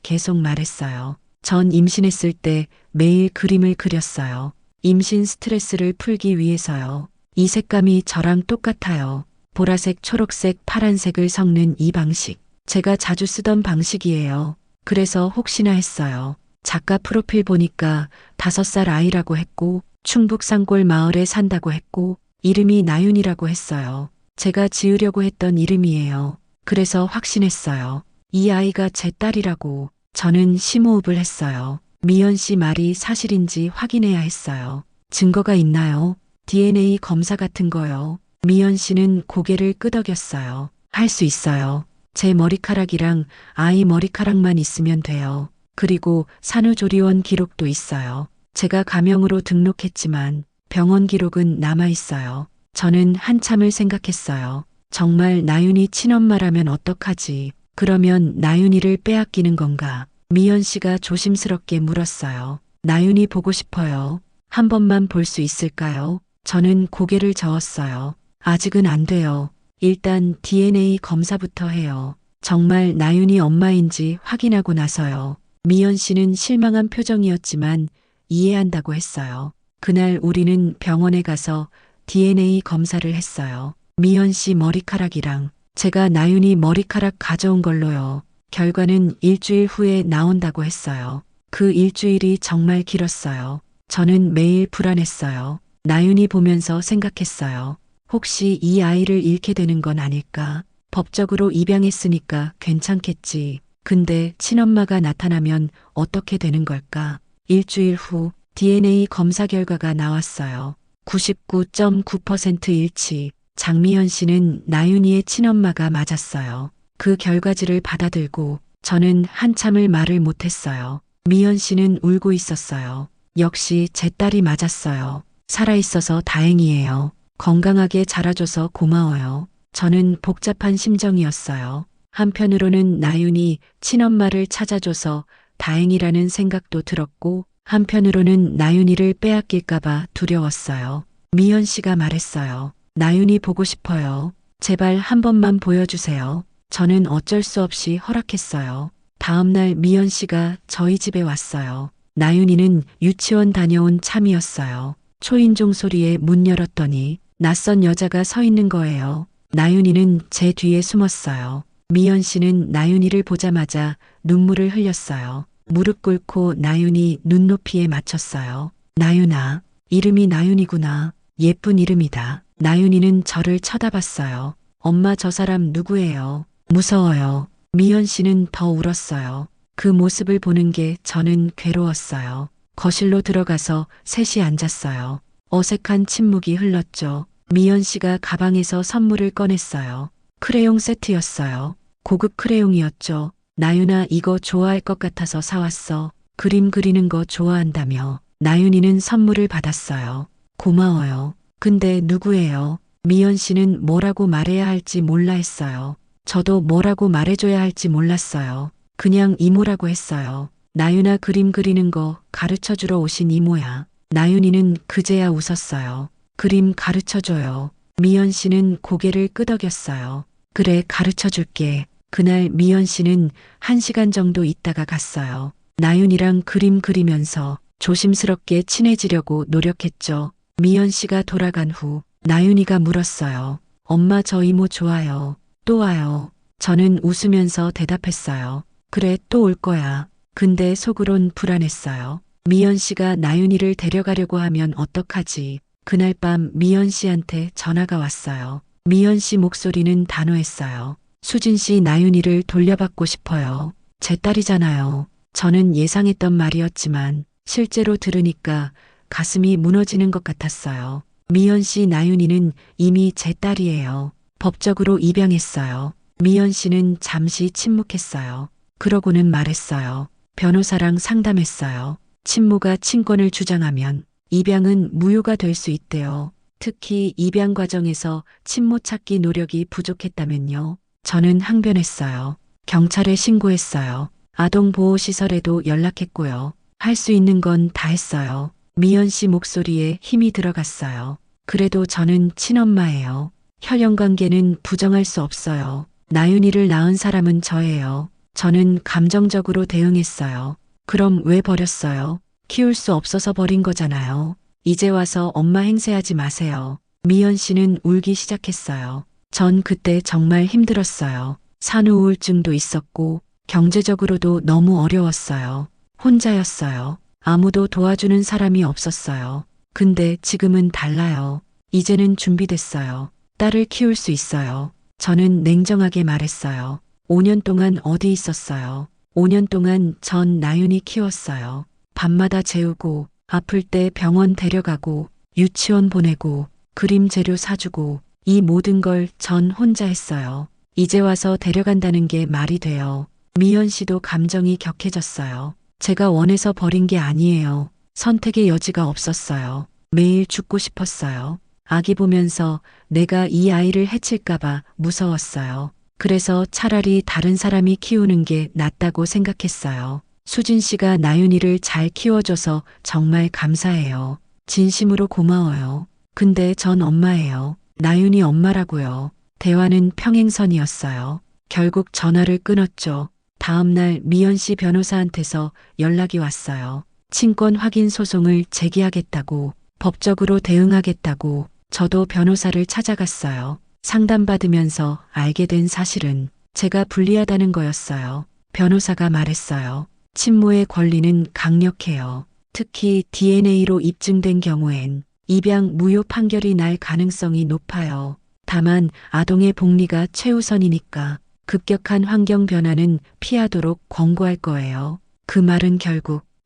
계속 말했어요. 전 임신했을 때 매일 그림을 그렸어요. 임신 스트레스를 풀기 위해서요. 이 색감이 저랑 똑같아요. 보라색, 초록색, 파란색을 섞는 이 방식. 제가 자주 쓰던 방식이에요. 그래서 혹시나 했어요. 작가 프로필 보니까 5살 아이라고 했고 충북 산골 마을에 산다고 했고 이름이 나윤이라고 했어요. 제가 지으려고 했던 이름이에요. 그래서 확신했어요. 이 아이가 제 딸이라고. 저는 심호흡을 했어요. 미연 씨 말이 사실인지 확인해야 했어요. 증거가 있나요? DNA 검사 같은 거요. 미연 씨는 고개를 끄덕였어요. 할 수 있어요. 제 머리카락이랑 아이 머리카락만 있으면 돼요. 그리고 산후조리원 기록도 있어요. 제가 가명으로 등록했지만 병원 기록은 남아 있어요. 저는 한참을 생각했어요. 정말 나윤이 친엄마라면 어떡하지? 그러면 나윤이를 빼앗기는 건가? 미연 씨가 조심스럽게 물었어요. 나윤이 보고 싶어요. 한 번만 볼 수 있을까요? 저는 고개를 저었어요. 아직은 안 돼요. 일단 DNA 검사부터 해요. 정말 나윤이 엄마인지 확인하고 나서요. 미연 씨는 실망한 표정이었지만 이해한다고 했어요. 그날 우리는 병원에 가서 DNA 검사를 했어요. 미연 씨 머리카락이랑 제가 나윤이 머리카락 가져온 걸로요. 결과는 일주일 후에 나온다고 했어요. 그 일주일이 정말 길었어요. 저는 매일 불안했어요. 나윤이 보면서 생각했어요. 혹시 이 아이를 잃게 되는 건 아닐까? 법적으로 입양했으니까 괜찮겠지. 근데 친엄마가 나타나면 어떻게 되는 걸까? 일주일 후 DNA 검사 결과가 나왔어요. 99.9% 일치. 장미연 씨는 나윤이의 친엄마가 맞았어요. 그 결과지를 받아들고 저는 한참을 말을 못했어요. 미연 씨는 울고 있었어요. 역시 제 딸이 맞았어요. 살아있어서 다행이에요. 건강하게 자라줘서 고마워요. 저는 복잡한 심정이었어요. 한편으로는 나윤이 친엄마를 찾아줘서 다행이라는 생각도 들었고 한편으로는 나윤이를 빼앗길까봐 두려웠어요. 미연 씨가 말했어요. 나윤이 보고 싶어요. 제발 한 번만 보여주세요. 저는 어쩔 수 없이 허락했어요. 다음날 미연 씨가 저희 집에 왔어요. 나윤이는 유치원 다녀온 참이었어요. 초인종 소리에 문 열었더니 낯선 여자가 서 있는 거예요. 나윤이는 제 뒤에 숨었어요. 미연 씨는 나윤이를 보자마자 눈물을 흘렸어요. 무릎 꿇고 나윤이 눈높이에 맞췄어요. 나윤아, 이름이 나윤이구나. 예쁜 이름이다. 나윤이는 저를 쳐다봤어요. 엄마 저 사람 누구예요? 무서워요. 미연 씨는 더 울었어요. 그 모습을 보는 게 저는 괴로웠어요. 거실로 들어가서 셋이 앉았어요. 어색한 침묵이 흘렀죠. 미연 씨가 가방에서 선물을 꺼냈어요. 크레용 세트였어요. 고급 크레용이었죠. 나윤아 이거 좋아할 것 같아서 사왔어. 그림 그리는 거 좋아한다며. 나윤이는 선물을 받았어요. 고마워요. 근데 누구예요? 미연 씨는 뭐라고 말해야 할지 몰라 했어요. 저도 뭐라고 말해줘야 할지 몰랐어요. 그냥 이모라고 했어요. 나윤아 그림 그리는 거 가르쳐주러 오신 이모야. 나윤이는 그제야 웃었어요. 그림 가르쳐줘요. 미연 씨는 고개를 끄덕였어요. 그래 가르쳐줄게. 그날 미연 씨는 1시간 정도 있다가 갔어요. 나윤이랑 그림 그리면서 조심스럽게 친해지려고 노력했죠. 미연 씨가 돌아간 후 나윤이가 물었어요. 엄마 저 이모 좋아요. 또 와요. 저는 웃으면서 대답했어요. 그래 또 올 거야. 근데 속으론 불안했어요. 미연 씨가 나윤이를 데려가려고 하면 어떡하지. 그날 밤 미연 씨한테 전화가 왔어요. 미연 씨 목소리는 단호했어요. 수진 씨 나윤이를 돌려받고 싶어요. 제 딸이잖아요. 저는 예상했던 말이었지만 실제로 들으니까 가슴이 무너지는 것 같았어요. 미연 씨 나윤이는 이미 제 딸이에요. 법적으로 입양했어요. 미연 씨는 잠시 침묵했어요. 그러고는 말했어요. 변호사랑 상담했어요. 친모가 친권을 주장하면 입양은 무효가 될 수 있대요. 특히 입양 과정에서 친모 찾기 노력이 부족했다면요. 저는 항변했어요. 경찰에 신고했어요. 아동보호시설에도 연락했고요. 할 수 있는 건 다 했어요. 미연 씨 목소리에 힘이 들어갔어요. 그래도 저는 친엄마예요. 혈연 관계는 부정할 수 없어요. 나윤이를 낳은 사람은 저예요. 저는 감정적으로 대응했어요. 그럼 왜 버렸어요? 키울 수 없어서 버린 거잖아요. 이제 와서 엄마 행세하지 마세요. 미연 씨는 울기 시작했어요. 전 그때 정말 힘들었어요. 산후 우울증도 있었고 경제적으로도 너무 어려웠어요. 혼자였어요. 아무도 도와주는 사람이 없었어요. 근데 지금은 달라요. 이제는 준비됐어요. 딸을 키울 수 있어요. 저는 냉정하게 말했어요. 5년 동안 어디 있었어요? 5년 동안 전 나윤이 키웠어요. 밤마다 재우고, 아플 때 병원 데려가고, 유치원 보내고, 그림 재료 사주고, 이 모든 걸 전 혼자 했어요. 이제 와서 데려간다는 게 말이 돼요. 미연 씨도 감정이 격해졌어요. 제가 원해서 버린 게 아니에요. 선택의 여지가 없었어요. 매일 죽고 싶었어요. 아기 보면서 내가 이 아이를 해칠까봐 무서웠어요. 그래서 차라리 다른 사람이 키우는 게 낫다고 생각했어요. 수진 씨가 나윤이를 잘 키워줘서 정말 감사해요. 진심으로 고마워요. 근데 전 엄마예요. 나윤이 엄마라고요. 대화는 평행선이었어요. 결국 전화를 끊었죠. 다음 날 미연 씨 변호사한테서 연락이 왔어요. 친권 확인 소송을 제기하겠다고, 법적으로 대응하겠다고. 저도 변호사를 찾아갔어요. 상담받으면서 알게 된 사실은 제가 불리하다는 거였어요. 변호사가 말했어요. 친모의 권리는 강력해요. 특히 DNA로 입증된 경우엔 입양 무효 판결이 날 가능성이 높아요. 다만 아동의 복리가 최우선이니까 급격한 환경 변화는 피하도록 권고할 거예요. 그 말은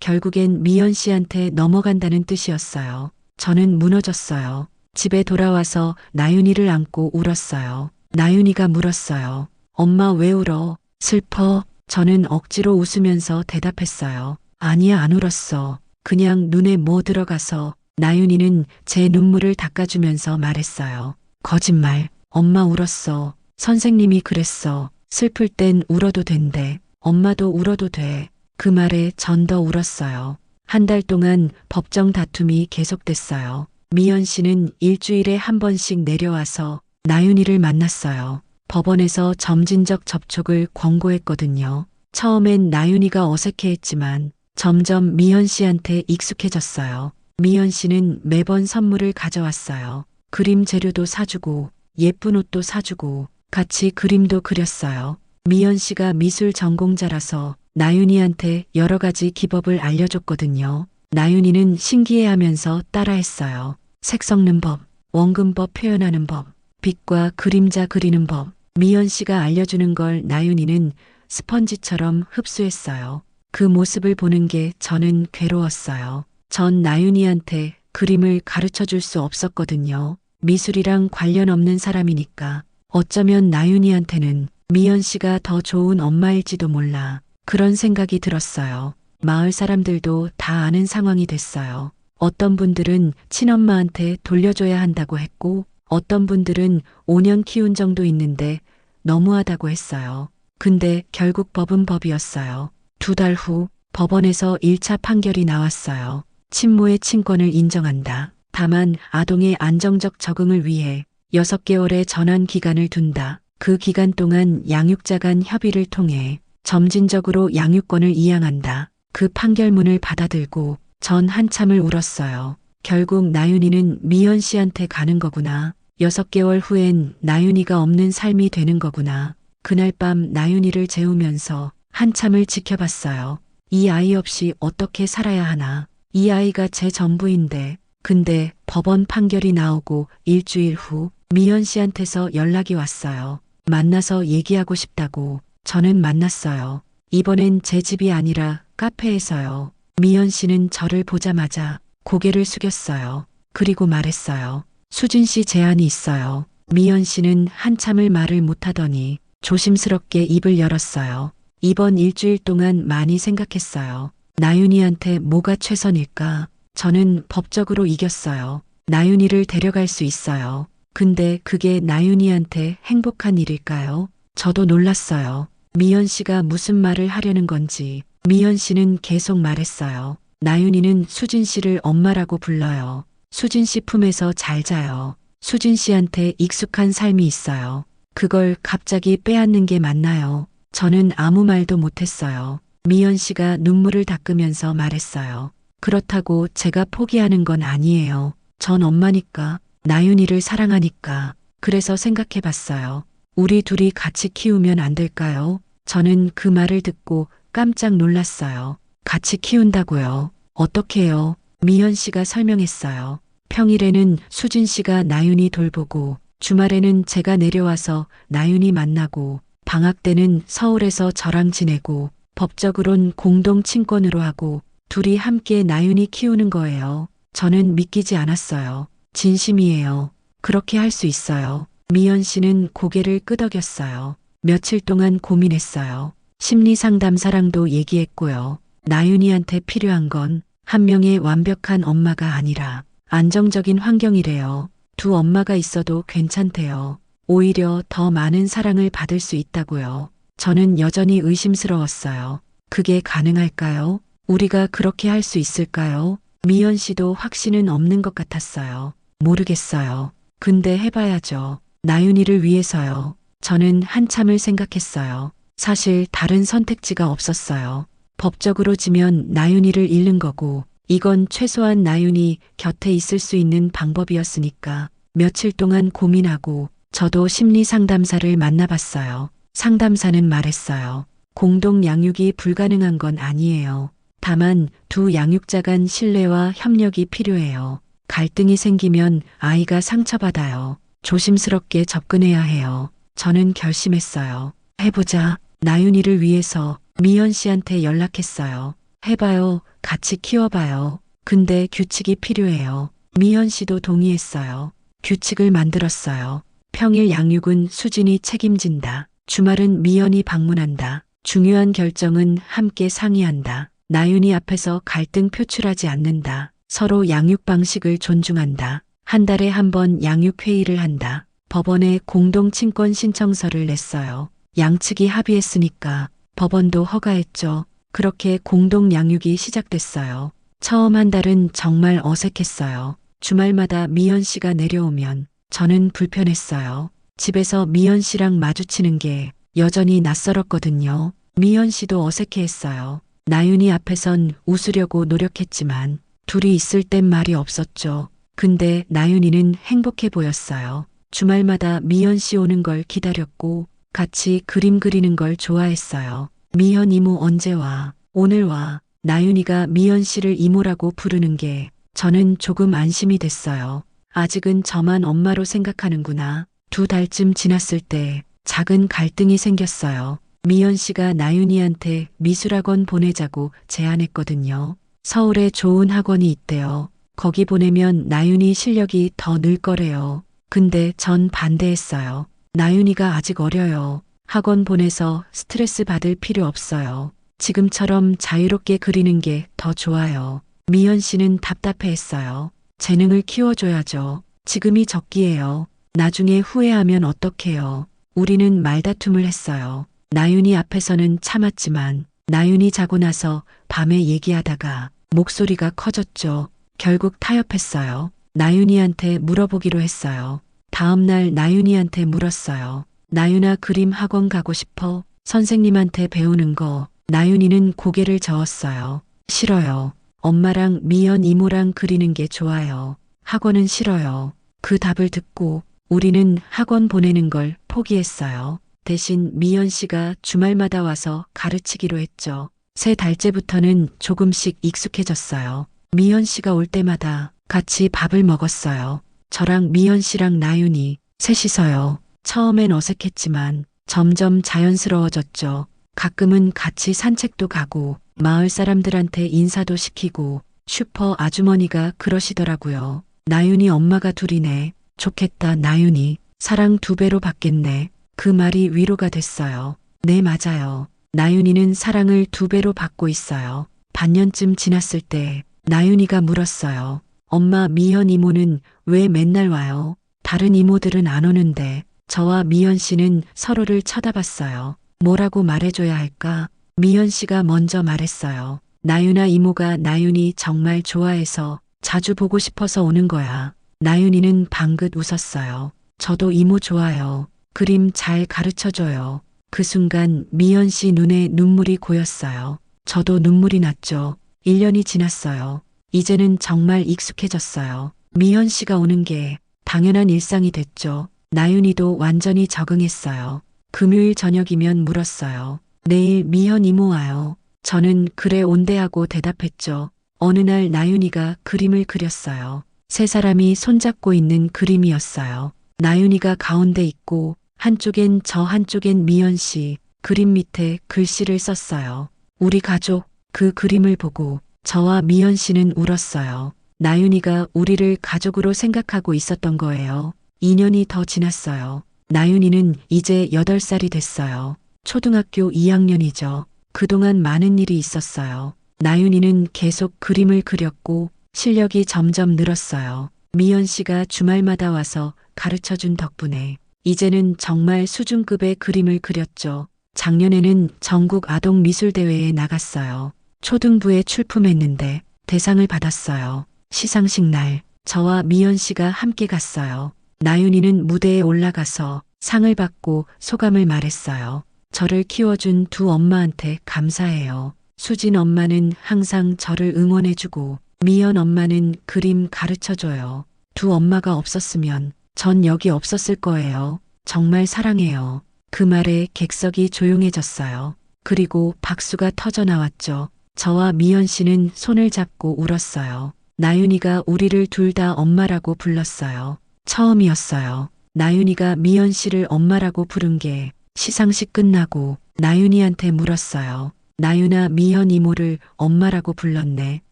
결국엔 미연 씨한테 넘어간다는 뜻이었어요. 저는 무너졌어요. 집에 돌아와서 나윤이를 안고 울었어요. 나윤이가 물었어요. 엄마 왜 울어? 슬퍼? 저는 억지로 웃으면서 대답했어요. 아니야, 안 울었어. 그냥 눈에 뭐 들어가서. 나윤이는 제 눈물을 닦아주면서 말했어요. 거짓말. 엄마 울었어. 선생님이 그랬어. 슬플 땐 울어도 된대. 엄마도 울어도 돼. 그 말에 전 더 울었어요. 한 달 동안 법정 다툼이 계속됐어요. 미연 씨는 일주일에 한 번씩 내려와서 나윤이를 만났어요. 법원에서 점진적 접촉을 권고했거든요. 처음엔 나윤이가 어색해했지만 점점 미연 씨한테 익숙해졌어요. 미연 씨는 매번 선물을 가져왔어요. 그림 재료도 사주고 예쁜 옷도 사주고 같이 그림도 그렸어요. 미연 씨가 미술 전공자라서 나윤이한테 여러 가지 기법을 알려줬거든요. 나윤이는 신기해하면서 따라했어요. 색 섞는 법, 원근법 표현하는 법, 빛과 그림자 그리는 법. 미연 씨가 알려주는 걸 나윤이는 스펀지처럼 흡수했어요. 그 모습을 보는 게 저는 괴로웠어요. 전 나윤이한테 그림을 가르쳐 줄 수 없었거든요. 미술이랑 관련 없는 사람이니까. 어쩌면 나윤이한테는 미연 씨가 더 좋은 엄마일지도 몰라. 그런 생각이 들었어요. 마을 사람들도 다 아는 상황이 됐어요. 어떤 분들은 친엄마한테 돌려줘야 한다고 했고, 어떤 분들은 5년 키운 정도 있는데 너무하다고 했어요. 근데 결국 법은 법이었어요. 2달 후 법원에서 1차 판결이 나왔어요. 친모의 친권을 인정한다. 다만 아동의 안정적 적응을 위해 6개월의 전환 기간을 둔다. 그 기간 동안 양육자 간 협의를 통해 점진적으로 양육권을 이양한다. 그 판결문을 받아들고 전 한참을 울었어요. 결국 나윤이는 미연 씨한테 가는 거구나. 6개월 후엔 나윤이가 없는 삶이 되는 거구나. 그날 밤 나윤이를 재우면서 한참을 지켜봤어요. 이 아이 없이 어떻게 살아야 하나. 이 아이가 제 전부인데. 근데 법원 판결이 나오고 일주일 후 미연 씨한테서 연락이 왔어요. 만나서 얘기하고 싶다고. 저는 만났어요. 이번엔 제 집이 아니라 카페에서요. 미연 씨는 저를 보자마자 고개를 숙였어요. 그리고 말했어요. 수진 씨 제안이 있어요. 미연 씨는 한참을 말을 못하더니 조심스럽게 입을 열었어요. 이번 일주일 동안 많이 생각했어요. 나윤이한테 뭐가 최선일까? 저는 법적으로 이겼어요. 나윤이를 데려갈 수 있어요. 근데 그게 나윤이한테 행복한 일일까요? 저도 놀랐어요. 미연 씨가 무슨 말을 하려는 건지. 미연 씨는 계속 말했어요. 나윤이는 수진 씨를 엄마라고 불러요. 수진 씨 품에서 잘 자요. 수진 씨한테 익숙한 삶이 있어요. 그걸 갑자기 빼앗는 게 맞나요? 저는 아무 말도 못했어요. 미연 씨가 눈물을 닦으면서 말했어요. 그렇다고 제가 포기하는 건 아니에요. 전 엄마니까, 나윤이를 사랑하니까. 그래서 생각해 봤어요. 우리 둘이 같이 키우면 안 될까요? 저는 그 말을 듣고 깜짝 놀랐어요. 같이 키운다고요? 어떻게요? 미연 씨가 설명했어요. 평일에는 수진 씨가 나윤이 돌보고 주말에는 제가 내려와서 나윤이 만나고 방학 때는 서울에서 저랑 지내고 법적으론 공동 친권으로 하고 둘이 함께 나윤이 키우는 거예요. 저는 믿기지 않았어요. 진심이에요. 그렇게 할 수 있어요. 미연 씨는 고개를 끄덕였어요. 며칠 동안 고민했어요. 심리 상담사랑도 얘기했고요. 나윤이한테 필요한 건 한 명의 완벽한 엄마가 아니라 안정적인 환경이래요. 두 엄마가 있어도 괜찮대요. 오히려 더 많은 사랑을 받을 수 있다고요. 저는 여전히 의심스러웠어요. 그게 가능할까요? 우리가 그렇게 할 수 있을까요? 미연 씨도 확신은 없는 것 같았어요. 모르겠어요. 근데 해봐야죠. 나윤이를 위해서요. 저는 한참을 생각했어요. 사실 다른 선택지가 없었어요. 법적으로 지면 나윤이를 잃는 거고 이건 최소한 나윤이 곁에 있을 수 있는 방법이었으니까 며칠 동안 고민하고 저도 심리 상담사를 만나봤어요. 상담사는 말했어요. 공동 양육이 불가능한 건 아니에요. 다만 두 양육자 간 신뢰와 협력이 필요해요. 갈등이 생기면 아이가 상처받아요. 조심스럽게 접근해야 해요. 저는 결심했어요. 해보자. 나윤이를 위해서 미연 씨한테 연락했어요. 해봐요. 같이 키워봐요. 근데 규칙이 필요해요. 미연 씨도 동의했어요. 규칙을 만들었어요. 평일 양육은 수진이 책임진다. 주말은 미연이 방문한다. 중요한 결정은 함께 상의한다. 나윤이 앞에서 갈등 표출하지 않는다. 서로 양육 방식을 존중한다. 한 달에 한 번 양육회의를 한다. 법원에 공동친권 신청서를 냈어요. 양측이 합의했으니까 법원도 허가했죠. 그렇게 공동 양육이 시작됐어요. 처음 한 달은 정말 어색했어요. 주말마다 미연 씨가 내려오면 저는 불편했어요. 집에서 미연 씨랑 마주치는 게 여전히 낯설었거든요. 미연 씨도 어색해했어요. 나윤이 앞에선 웃으려고 노력했지만 둘이 있을 땐 말이 없었죠. 근데 나윤이는 행복해 보였어요. 주말마다 미연 씨 오는 걸 기다렸고 같이 그림 그리는 걸 좋아했어요. 미연 이모 언제 와? 오늘 와. 나윤이가 미연 씨를 이모라고 부르는 게 저는 조금 안심이 됐어요. 아직은 저만 엄마로 생각하는구나. 2달쯤 지났을 때 작은 갈등이 생겼어요. 미연 씨가 나윤이한테 미술학원 보내자고 제안했거든요. 서울에 좋은 학원이 있대요. 거기 보내면 나윤이 실력이 더 늘 거래요. 근데 전 반대했어요. 나윤이가 아직 어려요. 학원 보내서 스트레스 받을 필요 없어요. 지금처럼 자유롭게 그리는 게 더 좋아요. 미연 씨는 답답해했어요. 재능을 키워줘야죠. 지금이 적기예요. 나중에 후회하면 어떡해요. 우리는 말다툼을 했어요. 나윤이 앞에서는 참았지만 나윤이 자고 나서 밤에 얘기하다가 목소리가 커졌죠. 결국 타협했어요. 나윤이한테 물어보기로 했어요. 다음날 나윤이한테 물었어요. 나윤아 그림 학원 가고 싶어? 선생님한테 배우는 거. 나윤이는 고개를 저었어요. 싫어요. 엄마랑 미연 이모랑 그리는 게 좋아요. 학원은 싫어요. 그 답을 듣고 우리는 학원 보내는 걸 포기했어요. 대신 미연 씨가 주말마다 와서 가르치기로 했죠. 3달째부터는 조금씩 익숙해졌어요. 미연 씨가 올 때마다 같이 밥을 먹었어요. 저랑 미연 씨랑 나윤이 셋이서요. 처음엔 어색했지만 점점 자연스러워졌죠. 가끔은 같이 산책도 가고 마을 사람들한테 인사도 시키고 슈퍼 아주머니가 그러시더라고요. 나윤이 엄마가 둘이네. 좋겠다 나윤이. 사랑 2배로 받겠네. 그 말이 위로가 됐어요. 네 맞아요. 나윤이는 사랑을 2배로 받고 있어요. 반년쯤 지났을 때 나윤이가 물었어요. 엄마, 미현 이모는 왜 맨날 와요? 다른 이모들은 안 오는데. 저와 미연 씨는 서로를 쳐다봤어요. 뭐라고 말해줘야 할까? 미연 씨가 먼저 말했어요. 나윤아 이모가 나윤이 정말 좋아해서 자주 보고 싶어서 오는 거야. 나윤이는 방긋 웃었어요. 저도 이모 좋아요. 그림 잘 가르쳐줘요. 그 순간 미연 씨 눈에 눈물이 고였어요. 저도 눈물이 났죠. 1년이 지났어요. 이제는 정말 익숙해졌어요. 미연 씨가 오는 게 당연한 일상이 됐죠. 나윤이도 완전히 적응했어요. 금요일 저녁이면 물었어요. 내일 미현 이모 와요. 저는 그래 온대하고 대답했죠. 어느 날 나윤이가 그림을 그렸어요. 세 사람이 손잡고 있는 그림이었어요. 나윤이가 가운데 있고 한쪽엔 저 한쪽엔 미연 씨. 그림 밑에 글씨를 썼어요. 우리 가족. 그 그림을 보고 저와 미연 씨는 울었어요. 나윤이가 우리를 가족으로 생각하고 있었던 거예요. 2년이 더 지났어요. 나윤이는 이제 8살이 됐어요. 초등학교 2학년이죠. 그동안 많은 일이 있었어요. 나윤이는 계속 그림을 그렸고 실력이 점점 늘었어요. 미연 씨가 주말마다 와서 가르쳐준 덕분에 이제는 정말 수준급의 그림을 그렸죠. 작년에는 전국 아동미술대회에 나갔어요. 초등부에 출품했는데 대상을 받았어요. 시상식 날 저와 미연 씨가 함께 갔어요. 나윤이는 무대에 올라가서 상을 받고 소감을 말했어요. 저를 키워준 두 엄마한테 감사해요. 수진 엄마는 항상 저를 응원해주고 미연 엄마는 그림 가르쳐줘요. 두 엄마가 없었으면 전 여기 없었을 거예요. 정말 사랑해요. 그 말에 객석이 조용해졌어요. 그리고 박수가 터져 나왔죠. 저와 미연 씨는 손을 잡고 울었어요. 나윤이가 우리를 둘 다 엄마라고 불렀어요. 처음이었어요. 나윤이가 미연 씨를 엄마라고 부른 게 시상식 끝나고 나윤이한테 물었어요. 나윤아 미연 이모를 엄마라고 불렀네.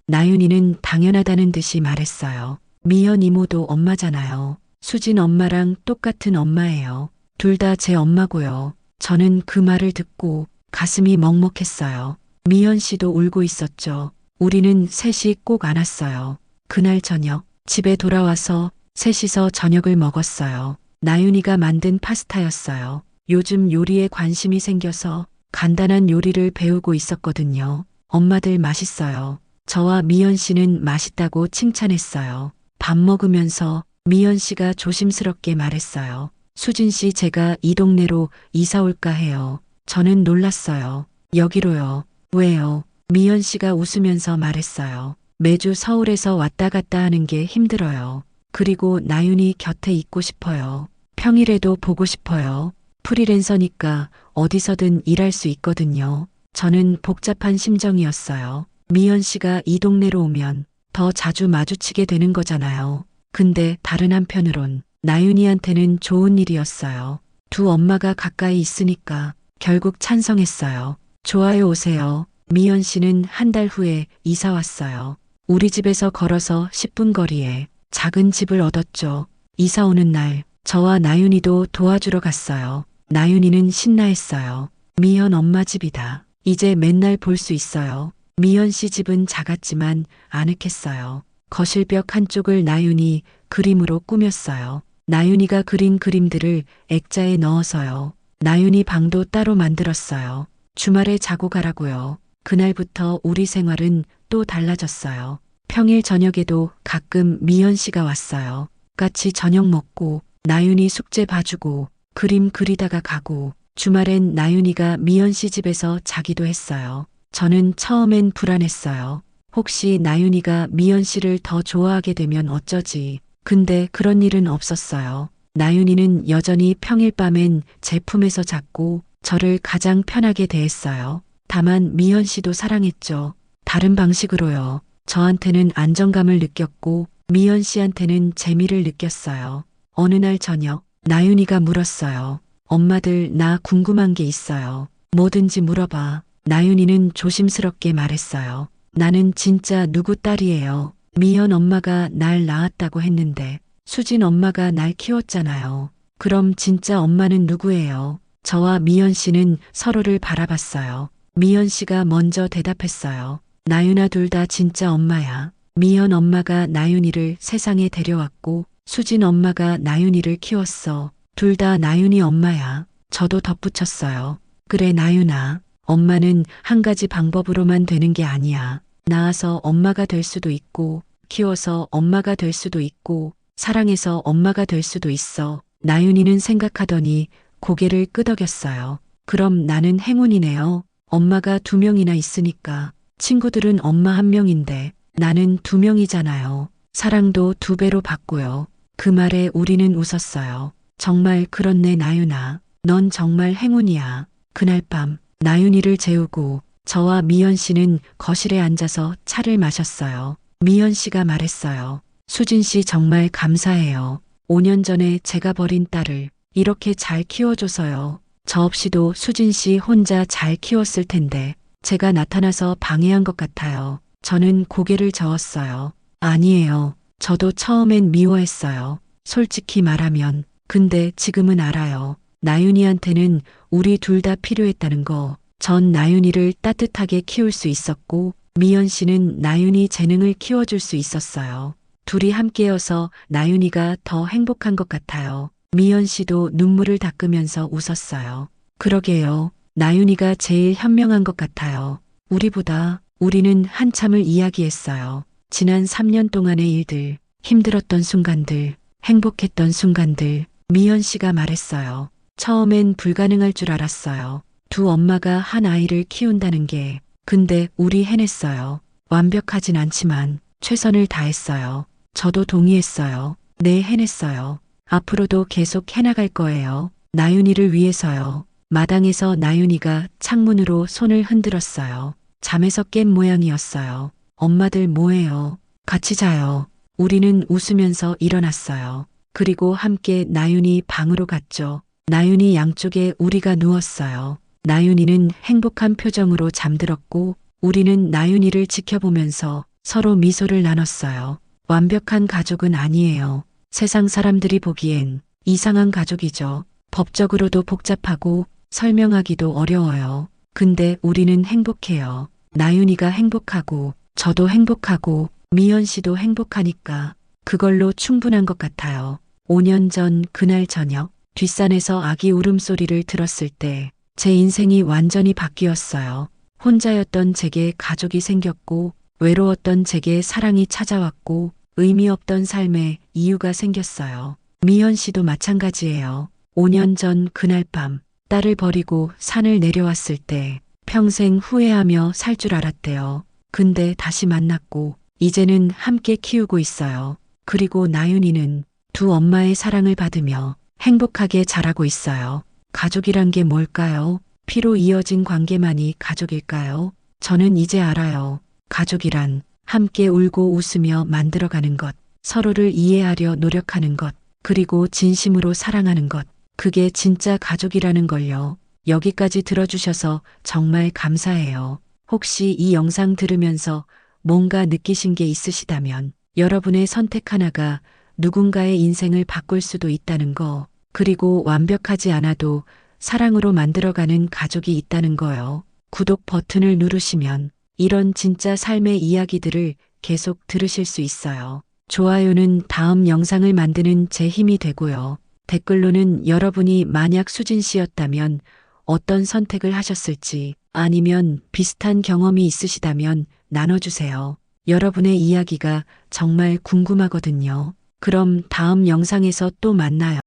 나윤이는 당연하다는 듯이 말했어요. 미연 이모도 엄마잖아요. 수진 엄마랑 똑같은 엄마예요. 둘 다 제 엄마고요. 저는 그 말을 듣고 가슴이 먹먹했어요. 미연 씨도 울고 있었죠. 우리는 셋이 꼭 안았어요. 그날 저녁 집에 돌아와서 셋이서 저녁을 먹었어요. 나윤이가 만든 파스타였어요. 요즘 요리에 관심이 생겨서 간단한 요리를 배우고 있었거든요. 엄마들 맛있어요. 저와 미연 씨는 맛있다고 칭찬했어요. 밥 먹으면서 미연 씨가 조심스럽게 말했어요. 수진 씨 제가 이 동네로 이사 올까 해요. 저는 놀랐어요. 여기로요. 왜요? 미연 씨가 웃으면서 말했어요. 매주 서울에서 왔다 갔다 하는 게 힘들어요. 그리고 나윤이 곁에 있고 싶어요. 평일에도 보고 싶어요. 프리랜서니까 어디서든 일할 수 있거든요. 저는 복잡한 심정이었어요. 미연 씨가 이 동네로 오면 더 자주 마주치게 되는 거잖아요. 근데 다른 한편으론 나윤이한테는 좋은 일이었어요. 두 엄마가 가까이 있으니까 결국 찬성했어요. 좋아요 오세요. 미연 씨는 한 달 후에 이사 왔어요. 우리 집에서 걸어서 10분 거리에 작은 집을 얻었죠. 이사 오는 날 저와 나윤이도 도와주러 갔어요. 나윤이는 신나했어요. 미연 엄마 집이다. 이제 맨날 볼 수 있어요. 미연 씨 집은 작았지만 아늑했어요. 거실벽 한쪽을 나윤이 그림으로 꾸몄어요. 나윤이가 그린 그림들을 액자에 넣어서요. 나윤이 방도 따로 만들었어요. 주말에 자고 가라고요. 그날부터 우리 생활은 또 달라졌어요. 평일 저녁에도 가끔 미연 씨가 왔어요. 같이 저녁 먹고 나윤이 숙제 봐주고 그림 그리다가 가고 주말엔 나윤이가 미연 씨 집에서 자기도 했어요. 저는 처음엔 불안했어요. 혹시 나윤이가 미연 씨를 더 좋아하게 되면 어쩌지. 근데 그런 일은 없었어요. 나윤이는 여전히 평일 밤엔 제 품에서 잤고 저를 가장 편하게 대했어요. 다만 미연 씨도 사랑했죠. 다른 방식으로요. 저한테는 안정감을 느꼈고 미연 씨한테는 재미를 느꼈어요. 어느 날 저녁 나윤이가 물었어요. 엄마들 나 궁금한 게 있어요. 뭐든지 물어봐. 나윤이는 조심스럽게 말했어요. 나는 진짜 누구 딸이에요. 미연 엄마가 날 낳았다고 했는데 수진 엄마가 날 키웠잖아요. 그럼 진짜 엄마는 누구예요? 저와 미연 씨는 서로를 바라봤어요. 미연 씨가 먼저 대답했어요. 나윤아 둘 다 진짜 엄마야. 미연 엄마가 나윤이를 세상에 데려왔고 수진 엄마가 나윤이를 키웠어. 둘 다 나윤이 엄마야. 저도 덧붙였어요. 그래 나윤아. 엄마는 한 가지 방법으로만 되는 게 아니야. 낳아서 엄마가 될 수도 있고 키워서 엄마가 될 수도 있고 사랑해서 엄마가 될 수도 있어. 나윤이는 생각하더니 고개를 끄덕였어요. 그럼 나는 행운이네요. 엄마가 2명이나 있으니까. 친구들은 엄마 1명인데 나는 2명이잖아요. 사랑도 2배로 받고요. 그 말에 우리는 웃었어요. 정말 그렇네 나윤아. 넌 정말 행운이야. 그날 밤 나윤이를 재우고 저와 미연 씨는 거실에 앉아서 차를 마셨어요. 미연 씨가 말했어요. 수진 씨 정말 감사해요. 5년 전에 제가 버린 딸을 이렇게 잘 키워줘서요. 저 없이도 수진 씨 혼자 잘 키웠을 텐데 제가 나타나서 방해한 것 같아요. 저는 고개를 저었어요. 아니에요. 저도 처음엔 미워했어요. 솔직히 말하면. 근데 지금은 알아요. 나윤이한테는 우리 둘 다 필요했다는 거. 전 나윤이를 따뜻하게 키울 수 있었고 미연 씨는 나윤이 재능을 키워줄 수 있었어요. 둘이 함께여서 나윤이가 더 행복한 것 같아요. 미연 씨도 눈물을 닦으면서 웃었어요. 그러게요. 나윤이가 제일 현명한 것 같아요. 우리보다. 우리는 한참을 이야기했어요. 지난 3년 동안의 일들, 힘들었던 순간들, 행복했던 순간들. 미연 씨가 말했어요. 처음엔 불가능할 줄 알았어요. 두 엄마가 한 아이를 키운다는 게. 근데 우리 해냈어요. 완벽하진 않지만 최선을 다했어요. 저도 동의했어요. 네, 해냈어요. 앞으로도 계속 해나갈 거예요. 나윤이를 위해서요. 마당에서 나윤이가 창문으로 손을 흔들었어요. 잠에서 깬 모양이었어요. 엄마들 뭐해요? 같이 자요. 우리는 웃으면서 일어났어요. 그리고 함께 나윤이 방으로 갔죠. 나윤이 양쪽에 우리가 누웠어요. 나윤이는 행복한 표정으로 잠들었고 우리는 나윤이를 지켜보면서 서로 미소를 나눴어요. 완벽한 가족은 아니에요. 세상 사람들이 보기엔 이상한 가족이죠. 법적으로도 복잡하고 설명하기도 어려워요. 근데 우리는 행복해요. 나윤이가 행복하고 저도 행복하고 미연 씨도 행복하니까 그걸로 충분한 것 같아요. 5년 전 그날 저녁 뒷산에서 아기 울음소리를 들었을 때 제 인생이 완전히 바뀌었어요. 혼자였던 제게 가족이 생겼고 외로웠던 제게 사랑이 찾아왔고 의미 없던 삶에 이유가 생겼어요. 미연 씨도 마찬가지예요. 5년 전 그날 밤 딸을 버리고 산을 내려왔을 때 평생 후회하며 살 줄 알았대요. 근데 다시 만났고 이제는 함께 키우고 있어요. 그리고 나윤이는 두 엄마의 사랑을 받으며 행복하게 자라고 있어요. 가족이란 게 뭘까요? 피로 이어진 관계만이 가족일까요? 저는 이제 알아요. 가족이란 함께 울고 웃으며 만들어가는 것, 서로를 이해하려 노력하는 것, 그리고 진심으로 사랑하는 것. 그게 진짜 가족이라는 걸요. 여기까지 들어주셔서 정말 감사해요. 혹시 이 영상 들으면서 뭔가 느끼신 게 있으시다면 여러분의 선택 하나가 누군가의 인생을 바꿀 수도 있다는 거, 그리고 완벽하지 않아도 사랑으로 만들어가는 가족이 있다는 거요. 구독 버튼을 누르시면 이런 진짜 삶의 이야기들을 계속 들으실 수 있어요. 좋아요는 다음 영상을 만드는 제 힘이 되고요. 댓글로는 여러분이 만약 수진 씨였다면 어떤 선택을 하셨을지 아니면 비슷한 경험이 있으시다면 나눠주세요. 여러분의 이야기가 정말 궁금하거든요. 그럼 다음 영상에서 또 만나요.